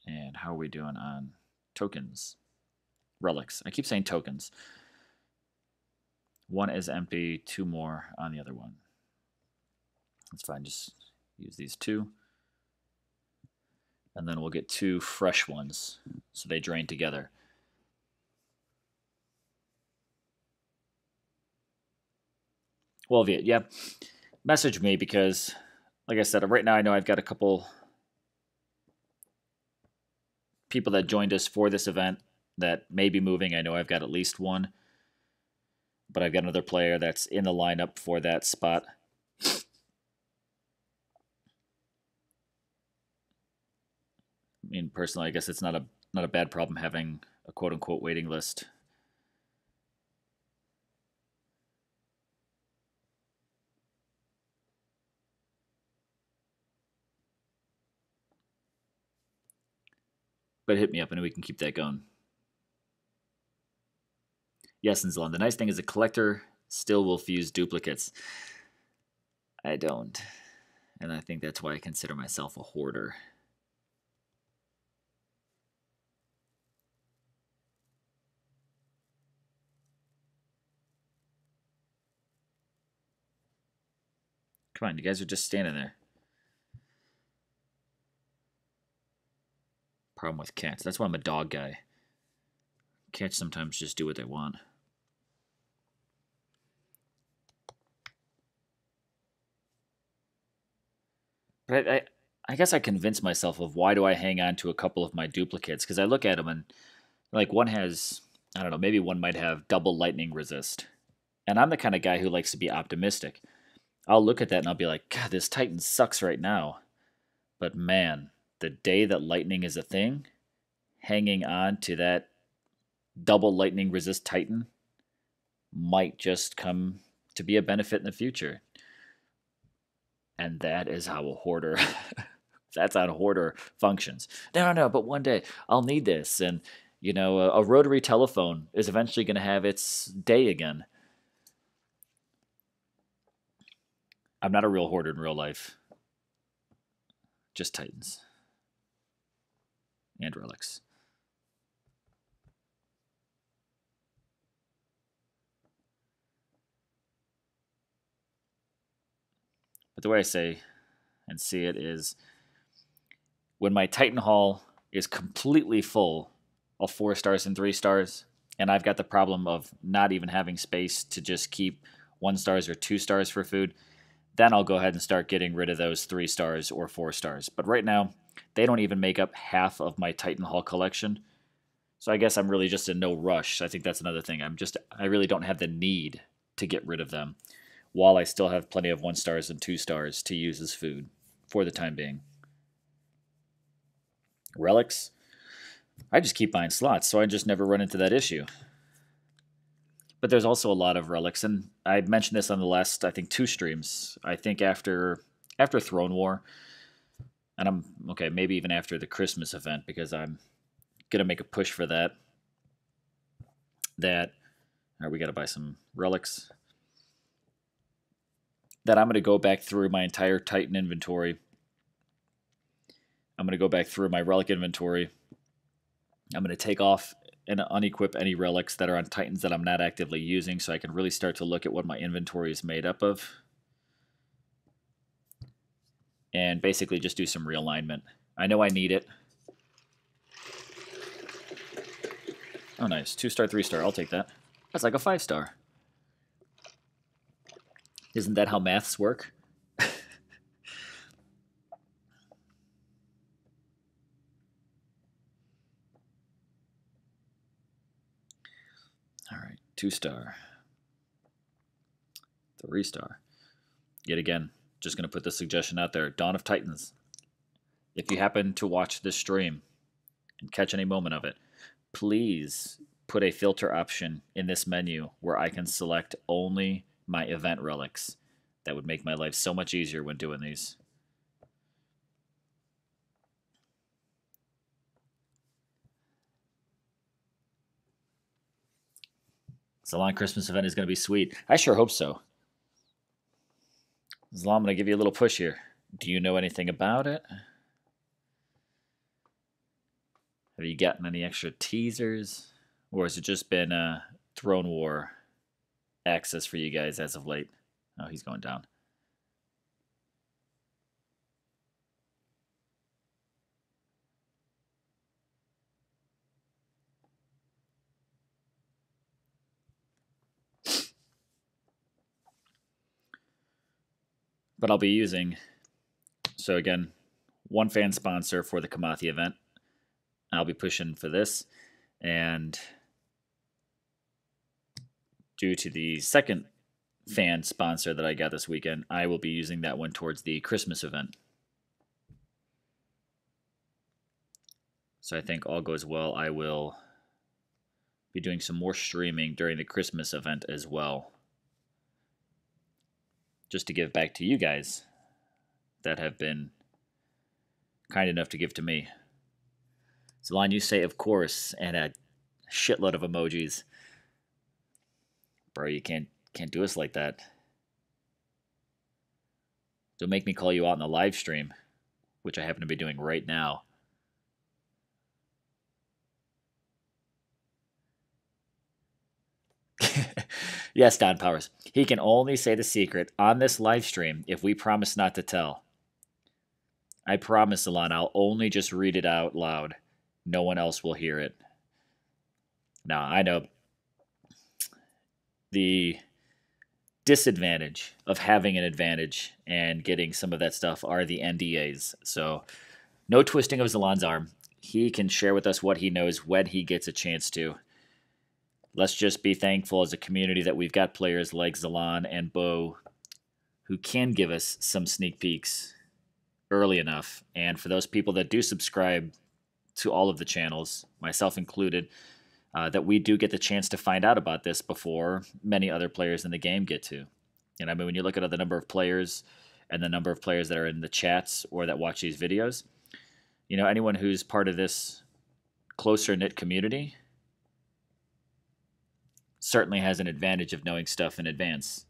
And how are we doing on tokens? Relics. I keep saying tokens. One is empty, 2 more on the other one. That's fine, just use these 2. And then we'll get 2 fresh ones, so they drain together. Well, Viet, yeah, message me because, like I said, right now I know I've got a couple people that joined us for this event. that may be moving. I know I've got at least one, but I've got another player that's in the lineup for that spot. I mean, personally, I guess it's not a bad problem having a quote unquote waiting list. But hit me up and we can keep that going. Yes, and Zalon. The nice thing is a collector still will fuse duplicates. I don't. And I think that's why I consider myself a hoarder. Come on, you guys are just standing there. Problem with cats. That's why I'm a dog guy. Cats sometimes just do what they want. But I guess I convinced myself of why do I hang on to a couple of my duplicates, because I look at them and like one has, I don't know, maybe one might have double lightning resist. And I'm the kind of guy who likes to be optimistic. I'll look at that and I'll be like, God, this Titan sucks right now. But man, the day that lightning is a thing, hanging on to that double lightning resist Titan might just come to be a benefit in the future. And that is how a hoarder that's how a hoarder functions. No, but one day I'll need this. And, you know, a rotary telephone is eventually going to have its day again. I'm not a real hoarder in real life. Just Titans. And relics. But the way I say and see it is when my Titan Hall is completely full of 4 stars and 3 stars, and I've got the problem of not even having space to just keep 1 stars or 2 stars for food, then I'll go ahead and start getting rid of those 3 stars or 4 stars. But right now, they don't even make up half of my Titan Hall collection. So I guess I'm really just in no rush. I think that's another thing. I really don't have the need to get rid of them, while I still have plenty of 1 stars and 2 stars to use as food for the time being. Relics, I just keep buying slots, so I just never run into that issue. But there's also a lot of relics, and I mentioned this on the last, I think, 2 streams. I think after Throne War, and I'm okay, maybe even after the Christmas event, because I'm gonna make a push for that. All right, we gotta buy some relics. That I'm gonna go back through my entire Titan inventory. I'm gonna go back through my relic inventory. I'm gonna take off and unequip any relics that are on Titans that I'm not actively using, so I can really start to look at what my inventory is made up of. And basically just do some realignment. I know I need it. Oh, nice. 2-star, 3-star. I'll take that. That's like a 5-star. Isn't that how maths work? All right. 2-star. 3-star. Yet again, just going to put this suggestion out there. Dawn of Titans. If you happen to watch this stream and catch any moment of it, please put a filter option in this menu where I can select only my event relics. That would make my life so much easier when doing these. Zalon Christmas event is going to be sweet. I sure hope so. Zalon, I'm going to give you a little push here. Do you know anything about it? Have you gotten any extra teasers? Or has it just been Throne War access for you guys as of late? Oh, he's going down. But I'll be using, so again, one fan sponsor for the Kamathi event. I'll be pushing for this. And due to the second fan sponsor that I got this weekend, I will be using that one towards the Christmas event. So I think all goes well. I will be doing some more streaming during the Christmas event as well, just to give back to you guys that have been kind enough to give to me. Zalon, you say of course, and a shitload of emojis. Bro, you can't do us like that. Don't make me call you out in the live stream, which I happen to be doing right now. Yes, Don Powers. He can only say the secret on this live stream if we promise not to tell. I promise, Alon, I'll only just read it out loud. No one else will hear it. Now, I know the disadvantage of having an advantage and getting some of that stuff are the NDAs. So, no twisting of Zalon's arm. He can share with us what he knows when he gets a chance to. Let's just be thankful as a community that we've got players like Zalon and Bo who can give us some sneak peeks early enough. And for those people that do subscribe to all of the channels, myself included, that we do get the chance to find out about this before many other players in the game get to. And I mean, when you look at the number of players and the number of players that are in the chats or that watch these videos, you know, anyone who's part of this closer knit community certainly has an advantage of knowing stuff in advance.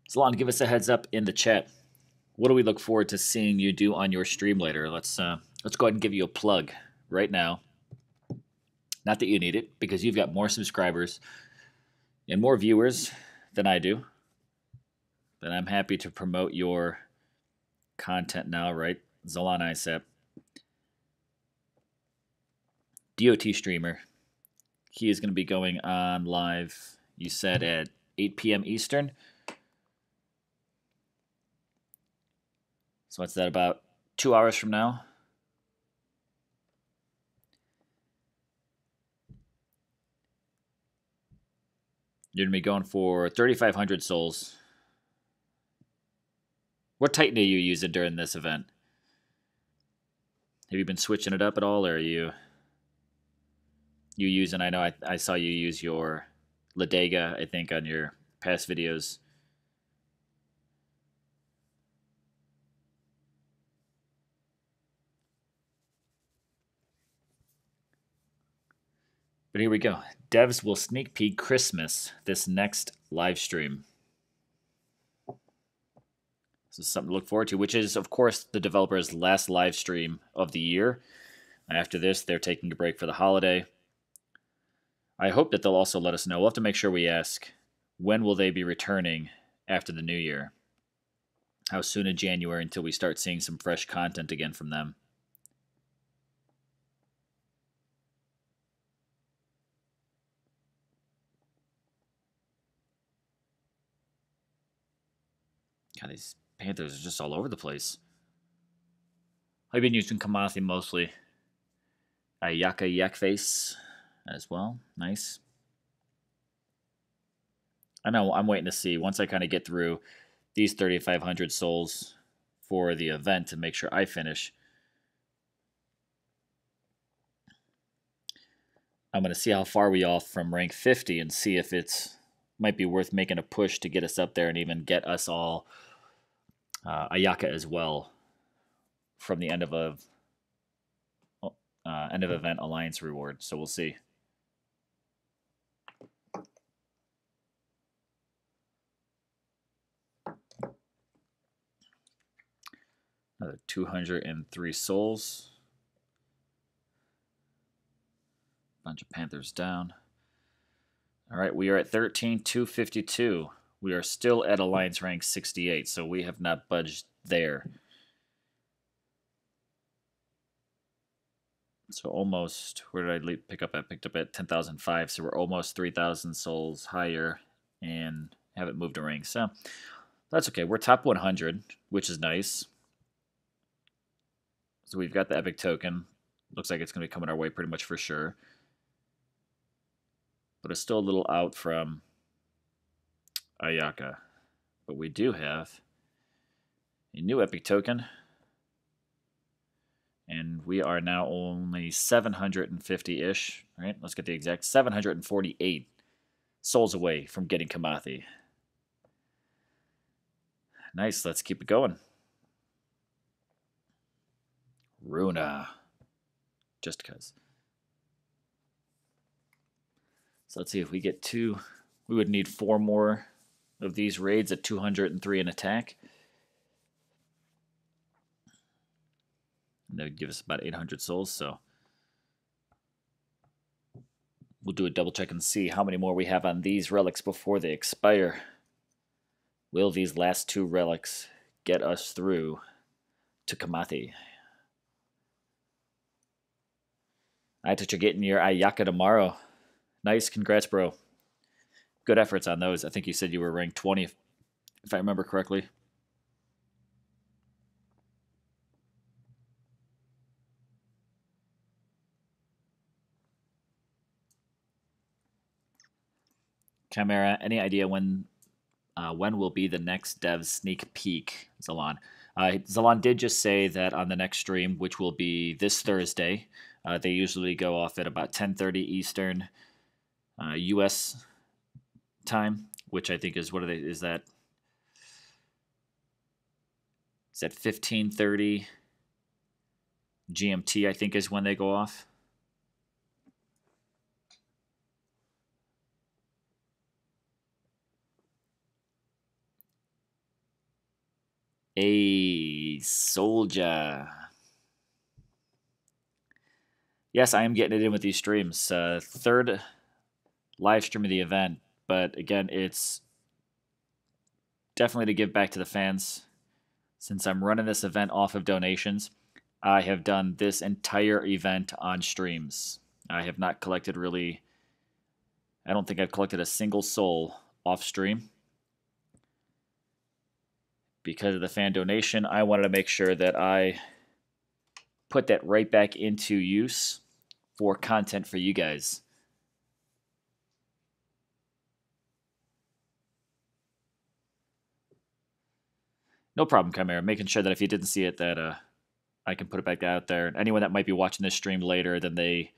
Zalon, give us a heads up in the chat. What do we look forward to seeing you do on your stream later? Let's go ahead and give you a plug right now. Not that you need it, because you've got more subscribers and more viewers than I do. But I'm happy to promote your content now, right? Zalon Isep, DOT streamer. He is going to be going on live, you said, at 8 p.m. Eastern. So what's that, about 2 hours from now? You're going to be going for 3,500 souls. What Titan are you using during this event? Have you been switching it up at all, or are you using, I know I saw you use your Ladega, I think, on your past videos. But here we go. Devs will sneak peek Christmas this next live stream. This is something to look forward to, which is, of course, the developer's last live stream of the year. After this, they're taking a break for the holiday. I hope that they'll also let us know. We'll have to make sure we ask, when will they be returning after the new year? How soon in January until we start seeing some fresh content again from them? God, these Panthers are just all over the place. I've been using Kamathi mostly. Ayaka Yakface as well. Nice. I know, I'm waiting to see, once I kind of get through these 3,500 souls for the event to make sure I finish, I'm going to see how far we off from rank 50 and see if it's might be worth making a push to get us up there and even get us all Ayaka as well from the end of event alliance reward. So we'll see. Another 203 souls. Bunch of Panthers down. All right, we are at 13,252. We are still at alliance rank 68, so we have not budged there. So almost, where did I pick up at? Picked up at 10,005, so we're almost 3,000 souls higher and haven't moved a ring. So that's okay. We're top 100, which is nice. So we've got the epic token. Looks like it's going to be coming our way pretty much for sure. But it's still a little out from Ayaka. But we do have a new epic token. And we are now only 750-ish. All right, let's get the exact 748 souls away from getting Kamathi. Nice, let's keep it going. Runa. Just because. So let's see if we get 2. We would need 4 more of these raids at 203 in attack. And that would give us about 800 souls, so we'll do a double check and see how many more we have on these relics before they expire. Will these last 2 relics get us through to Kamathi? I thought you're getting your Ayaka tomorrow. Nice, congrats, bro. Good efforts on those. I think you said you were ranked 20, if I remember correctly. Chimera, any idea when will be the next dev sneak peek, Zalan? Zalan did just say that on the next stream, which will be this Thursday, they usually go off at about 10:30 Eastern U.S. time, which I think is, what are they? Is that 15:30 GMT? I think is when they go off. A soldier. Yes, I am getting it in with these streams. Third live stream of the event, but again, it's definitely to give back to the fans. Since I'm running this event off of donations, I have done this entire event on streams. I have not collected really, I don't think I've collected a single soul off stream. Because of the fan donation, I wanted to make sure that I put that right back into use for content for you guys. No problem, Chimera. Making sure that if you didn't see it, that I can put it back out there. And anyone that might be watching this stream later, then they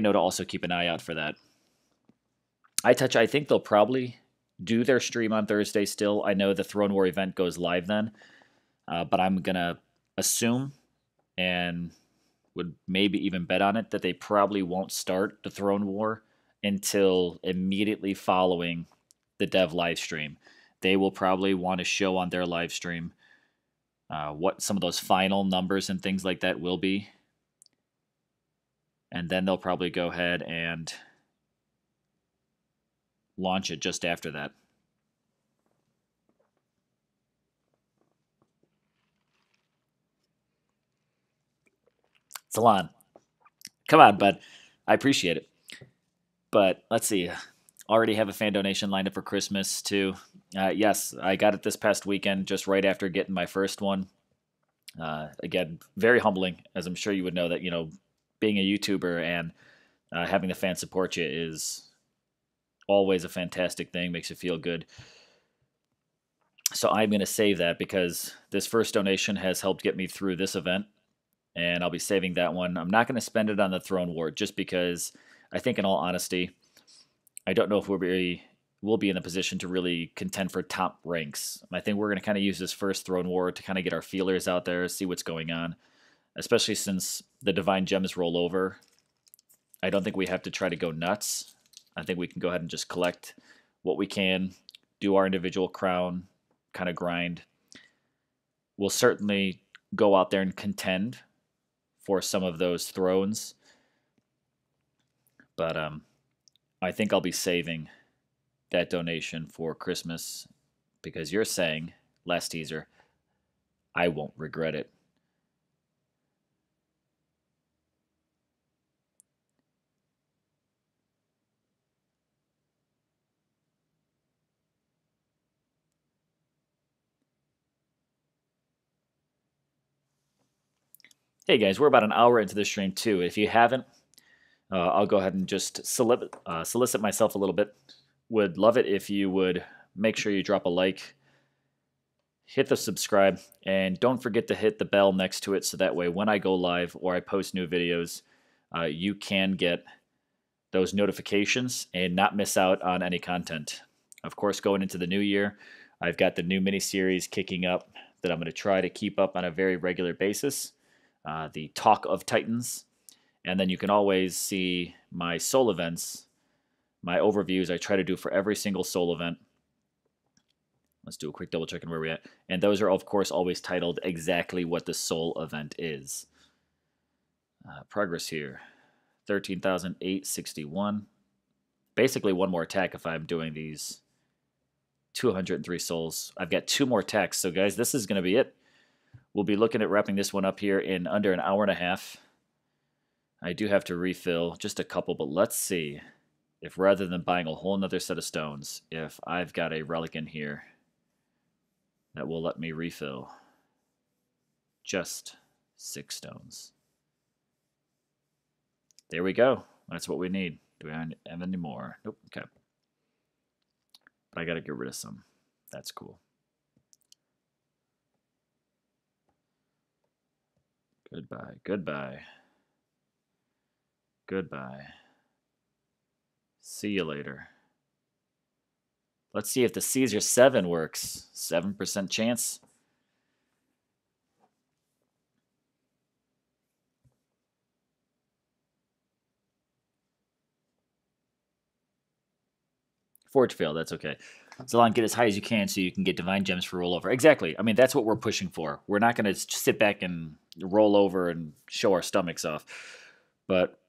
know to also keep an eye out for that. I think they'll probably do their stream on Thursday still. I know the Throne War event goes live then, but I'm going to assume and would maybe even bet on it that they probably won't start the Throne War until immediately following the dev live stream. They will probably want to show on their live stream what some of those final numbers and things like that will be. And then they'll probably go ahead and launch it just after that. Salon. Come on, bud. I appreciate it. But let's see. Already have a fan donation lined up for Christmas, too. Yes, I got it this past weekend, just right after getting my first one. Again, very humbling, as I'm sure you would know that, being a YouTuber and having the fans support you is always a fantastic thing, makes you feel good. So I'm going to save that because this first donation has helped get me through this event, and I'll be saving that one. I'm not going to spend it on the Throne War just because I think, in all honesty, I don't know if we'll be in a position to really contend for top ranks. I think we're going to kind of use this first Throne War to kind of get our feelers out there, see what's going on, especially since the Divine Gems roll over. I don't think we have to try to go nuts. I think we can go ahead and just collect what we can, do our individual crown, kind of grind. We'll certainly go out there and contend for some of those thrones. But I think I'll be saving that donation for Christmas because you're saying, last teaser, I won't regret it. Hey guys, we're about an hour into the stream too. If you haven't, I'll go ahead and just solicit myself a little bit. Would love it if you would make sure you drop a like, hit the subscribe, and don't forget to hit the bell next to it so that way when I go live or I post new videos, you can get those notifications and not miss out on any content. Of course, going into the new year, I've got the new mini-series kicking up that I'm going to try to keep up on a very regular basis, the Talk of Titans. And then you can always see my soul events, my overviews I try to do for every single soul event. Let's do a quick double check on where we're at. And those are, of course, always titled exactly what the soul event is. Progress here, 13,861. Basically one more attack if I'm doing these 203 souls. I've got 2 more attacks. So guys, this is going to be it. We'll be looking at wrapping this one up here in under an hour and a half. I do have to refill just a couple, but let's see if rather than buying a whole nother set of stones, if I've got a relic in here that will let me refill just 6 stones. There we go. That's what we need. Do we have any more? Nope. Okay. But I got to get rid of some. That's cool. Goodbye. Goodbye. Goodbye. See you later. Let's see if the Caesar 7 works. 7% chance. Forge fail, that's okay. So long, get as high as you can so you can get divine gems for rollover. Exactly. I mean, that's what we're pushing for. We're not going to sit back and roll over and show our stomachs off. But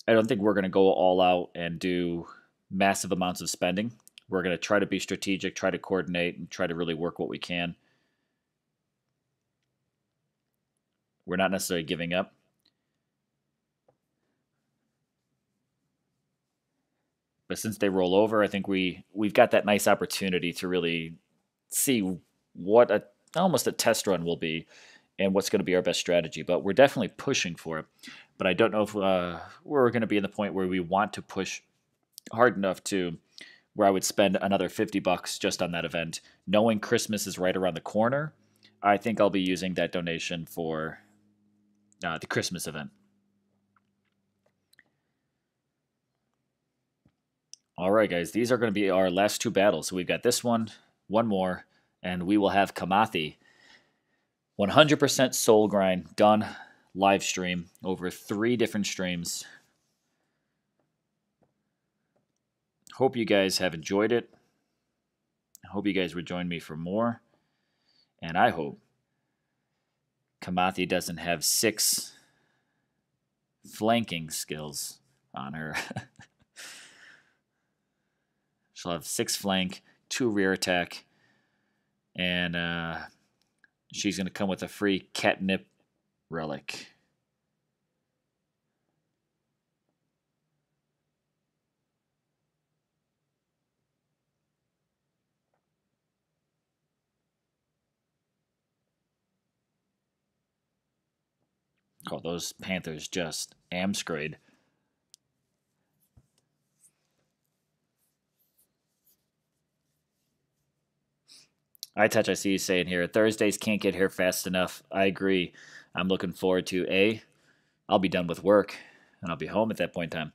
I don't think we're going to go all out and do massive amounts of spending. We're going to try to be strategic, try to coordinate, and try to really work what we can. We're not necessarily giving up. But since they roll over, I think we've got that nice opportunity to really see what almost a test run will be and what's going to be our best strategy. But we're definitely pushing for it. But I don't know if we're going to be in the point where we want to push hard enough to where I would spend another $50 just on that event. Knowing Christmas is right around the corner, I think I'll be using that donation for the Christmas event. All right, guys, these are going to be our last 2 battles. So we've got this one more, and we will have Kamathi. 100% soul grind done live stream over 3 different streams. Hope you guys have enjoyed it. I hope you guys would join me for more. And I hope Kamathi doesn't have 6 flanking skills on her. She'll have 6 flank, 2 rear attack, and she's going to come with a free catnip relic. Oh, those Panthers just amscrayed. I see you saying here, Thursdays can't get here fast enough. I agree. I'm looking forward to I'll be done with work, and I'll be home at that point in time.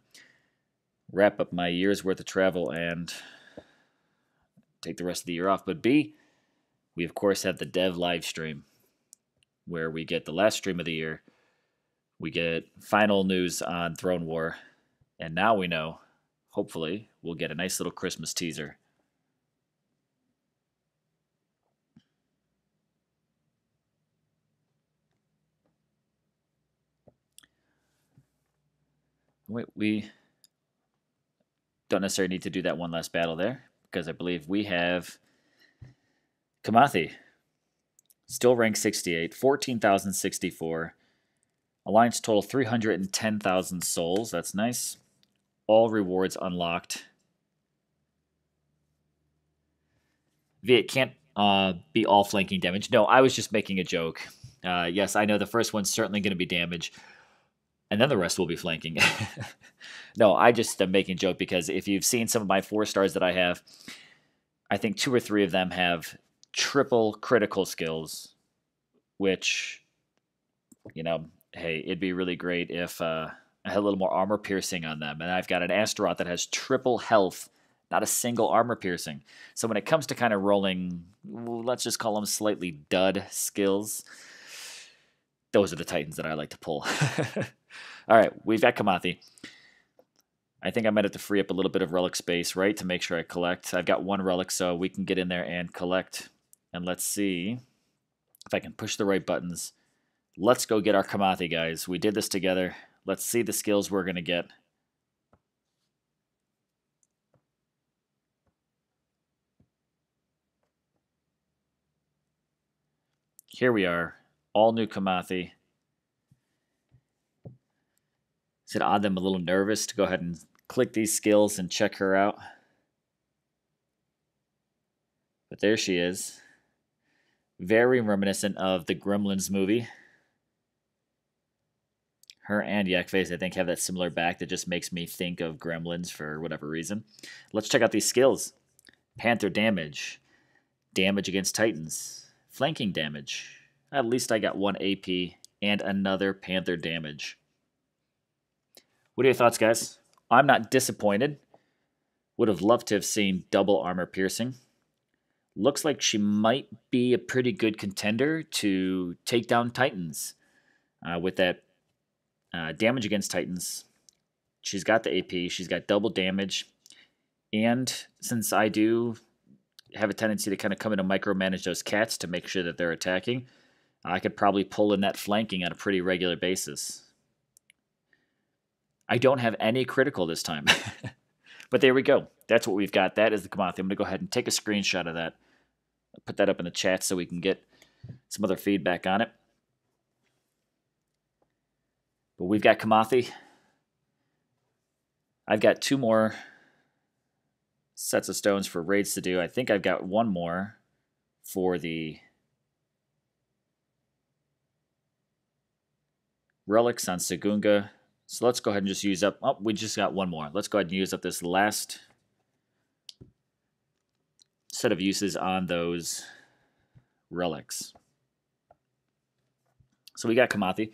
Wrap up my year's worth of travel and take the rest of the year off. But B, we of course have the dev live stream where we get the last stream of the year. We get final news on Throne War. And now we know, hopefully, we'll get a nice little Christmas teaser. Wait, we don't necessarily need to do that one last battle there because I believe we have Kamathi. Still ranked 68, 14,064. Alliance total 310,000 souls. That's nice. All rewards unlocked. Viet, be all flanking damage. No, I was just making a joke. Yes, I know the first one's certainly going to be damage, and then the rest will be flanking. No, I just am making a joke because if you've seen some of my 4-stars that I have, I think 2 or 3 of them have triple critical skills, which, hey, it'd be really great if I had a little more armor piercing on them. And I've got an Astaroth that has triple health, not a single armor piercing. So when it comes to kind of rolling, let's just call them slightly dud skills, those are the Titans that I like to pull. All right, we've got Kamathi. I think I might have to free up a little bit of relic space, right, to make sure I collect. I've got 1 relic, so we can get in there and collect. And let's see if I can push the right buttons. Let's go get our Kamathi, guys. We did this together. Let's see the skills we're going to get. Here we are. All new Kamathi. Is it odd I'm a little nervous to go ahead and click these skills and check her out? But there she is. Very reminiscent of the Gremlins movie. Her and Yakface, I think, have that similar back that just makes me think of Gremlins for whatever reason. Let's check out these skills. Panther damage. Damage against Titans. Flanking damage. At least I got 1 AP and another Panther damage. What are your thoughts, guys? I'm not disappointed. Would have loved to have seen double armor piercing. Looks like she might be a pretty good contender to take down Titans with that damage against Titans. She's got the AP. She's got double damage. And since I do have a tendency to kind of come in and micromanage those cats to make sure that they're attacking, I could probably pull in that flanking on a pretty regular basis. I don't have any critical this time. But there we go. That's what we've got. That is the Kamathi. I'm going to go ahead and take a screenshot of that. I'll put that up in the chat so we can get some other feedback on it. But we've got Kamathi. I've got 2 more sets of stones for raids to do. I think I've got 1 more for the relics on Sagunga. So let's go ahead and just use up... Oh, we just got 1 more. Let's go ahead and use up this last set of uses on those relics. So we got Kamathi.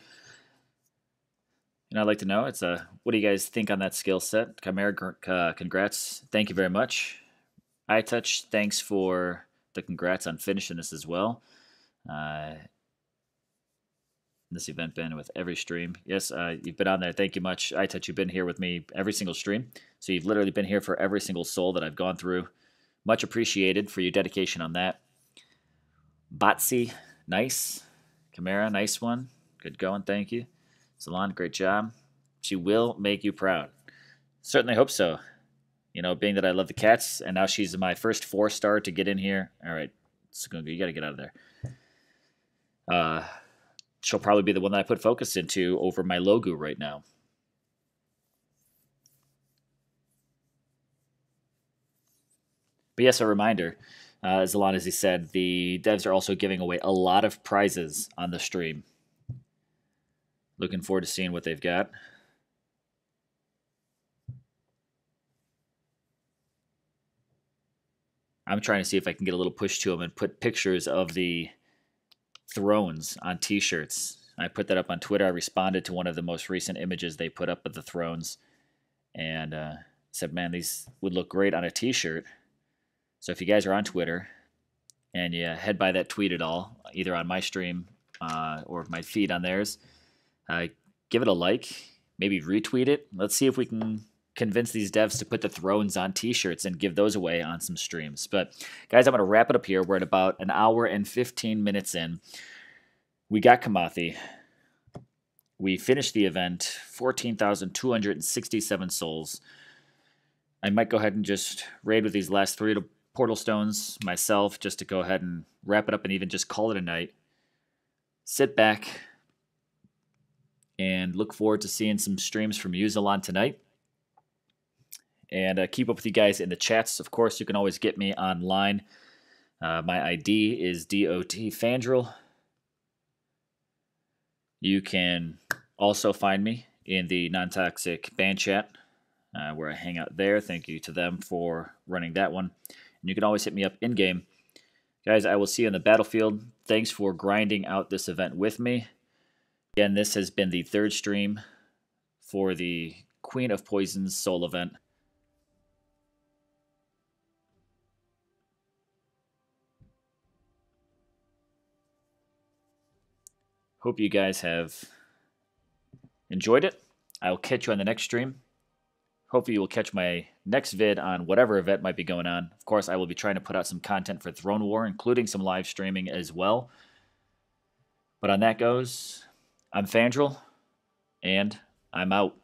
And I'd like to know, what do you guys think on that skill set? Chimera, congrats. Thank you very much. iTouch, thanks for the congrats on finishing this as well. This event been with every stream. Yes, you've been on there. Thank you much. iTouch, you've been here with me every single stream. So you've literally been here for every single soul that I've gone through. Much appreciated for your dedication on that. Botsy, nice. Chimera, nice one. Good going, thank you. Salon, great job. She will make you proud. Certainly hope so. Being that I love the cats, and now she's my first 4-star to get in here. All right, Sagunga, you got to get out of there. She'll probably be the one that I put focus into over my Logu right now. But yes, a reminder, as Alon, as he said, the devs are also giving away a lot of prizes on the stream. Looking forward to seeing what they've got. I'm trying to see if I can get a little push to them and put pictures of the thrones on t-shirts. I put that up on Twitter. I responded to one of the most recent images they put up of the thrones and said, man, these would look great on a t-shirt. So if you guys are on Twitter and you head by that tweet at all, either on my stream or my feed on theirs, give it a like, maybe retweet it. Let's see if we can convince these devs to put the thrones on t-shirts and give those away on some streams. But guys, I'm going to wrap it up here. We're at about an hour and 15 minutes in. We got Kamathi. We finished the event, 14,267 souls. I might go ahead and just raid with these last 3 portal stones myself just to go ahead and wrap it up and even just call it a night. Sit back and look forward to seeing some streams from Uzalon tonight. And keep up with you guys in the chats. Of course, you can always get me online My ID is DOT Fandrel. You can also find me in the Non-Toxic Band Chat, where I hang out there. Thank you to them for running that one. And you can always hit me up in-game. Guys, I will see you on the battlefield. Thanks for grinding out this event with me. Again, this has been the third stream for the Queen of Poisons Soul event. Hope you guys have enjoyed it. I will catch you on the next stream. Hopefully you will catch my next vid on whatever event might be going on. Of course, I will be trying to put out some content for Throne War, including some live streaming as well. But on that goes, I'm Fandrel, and I'm out.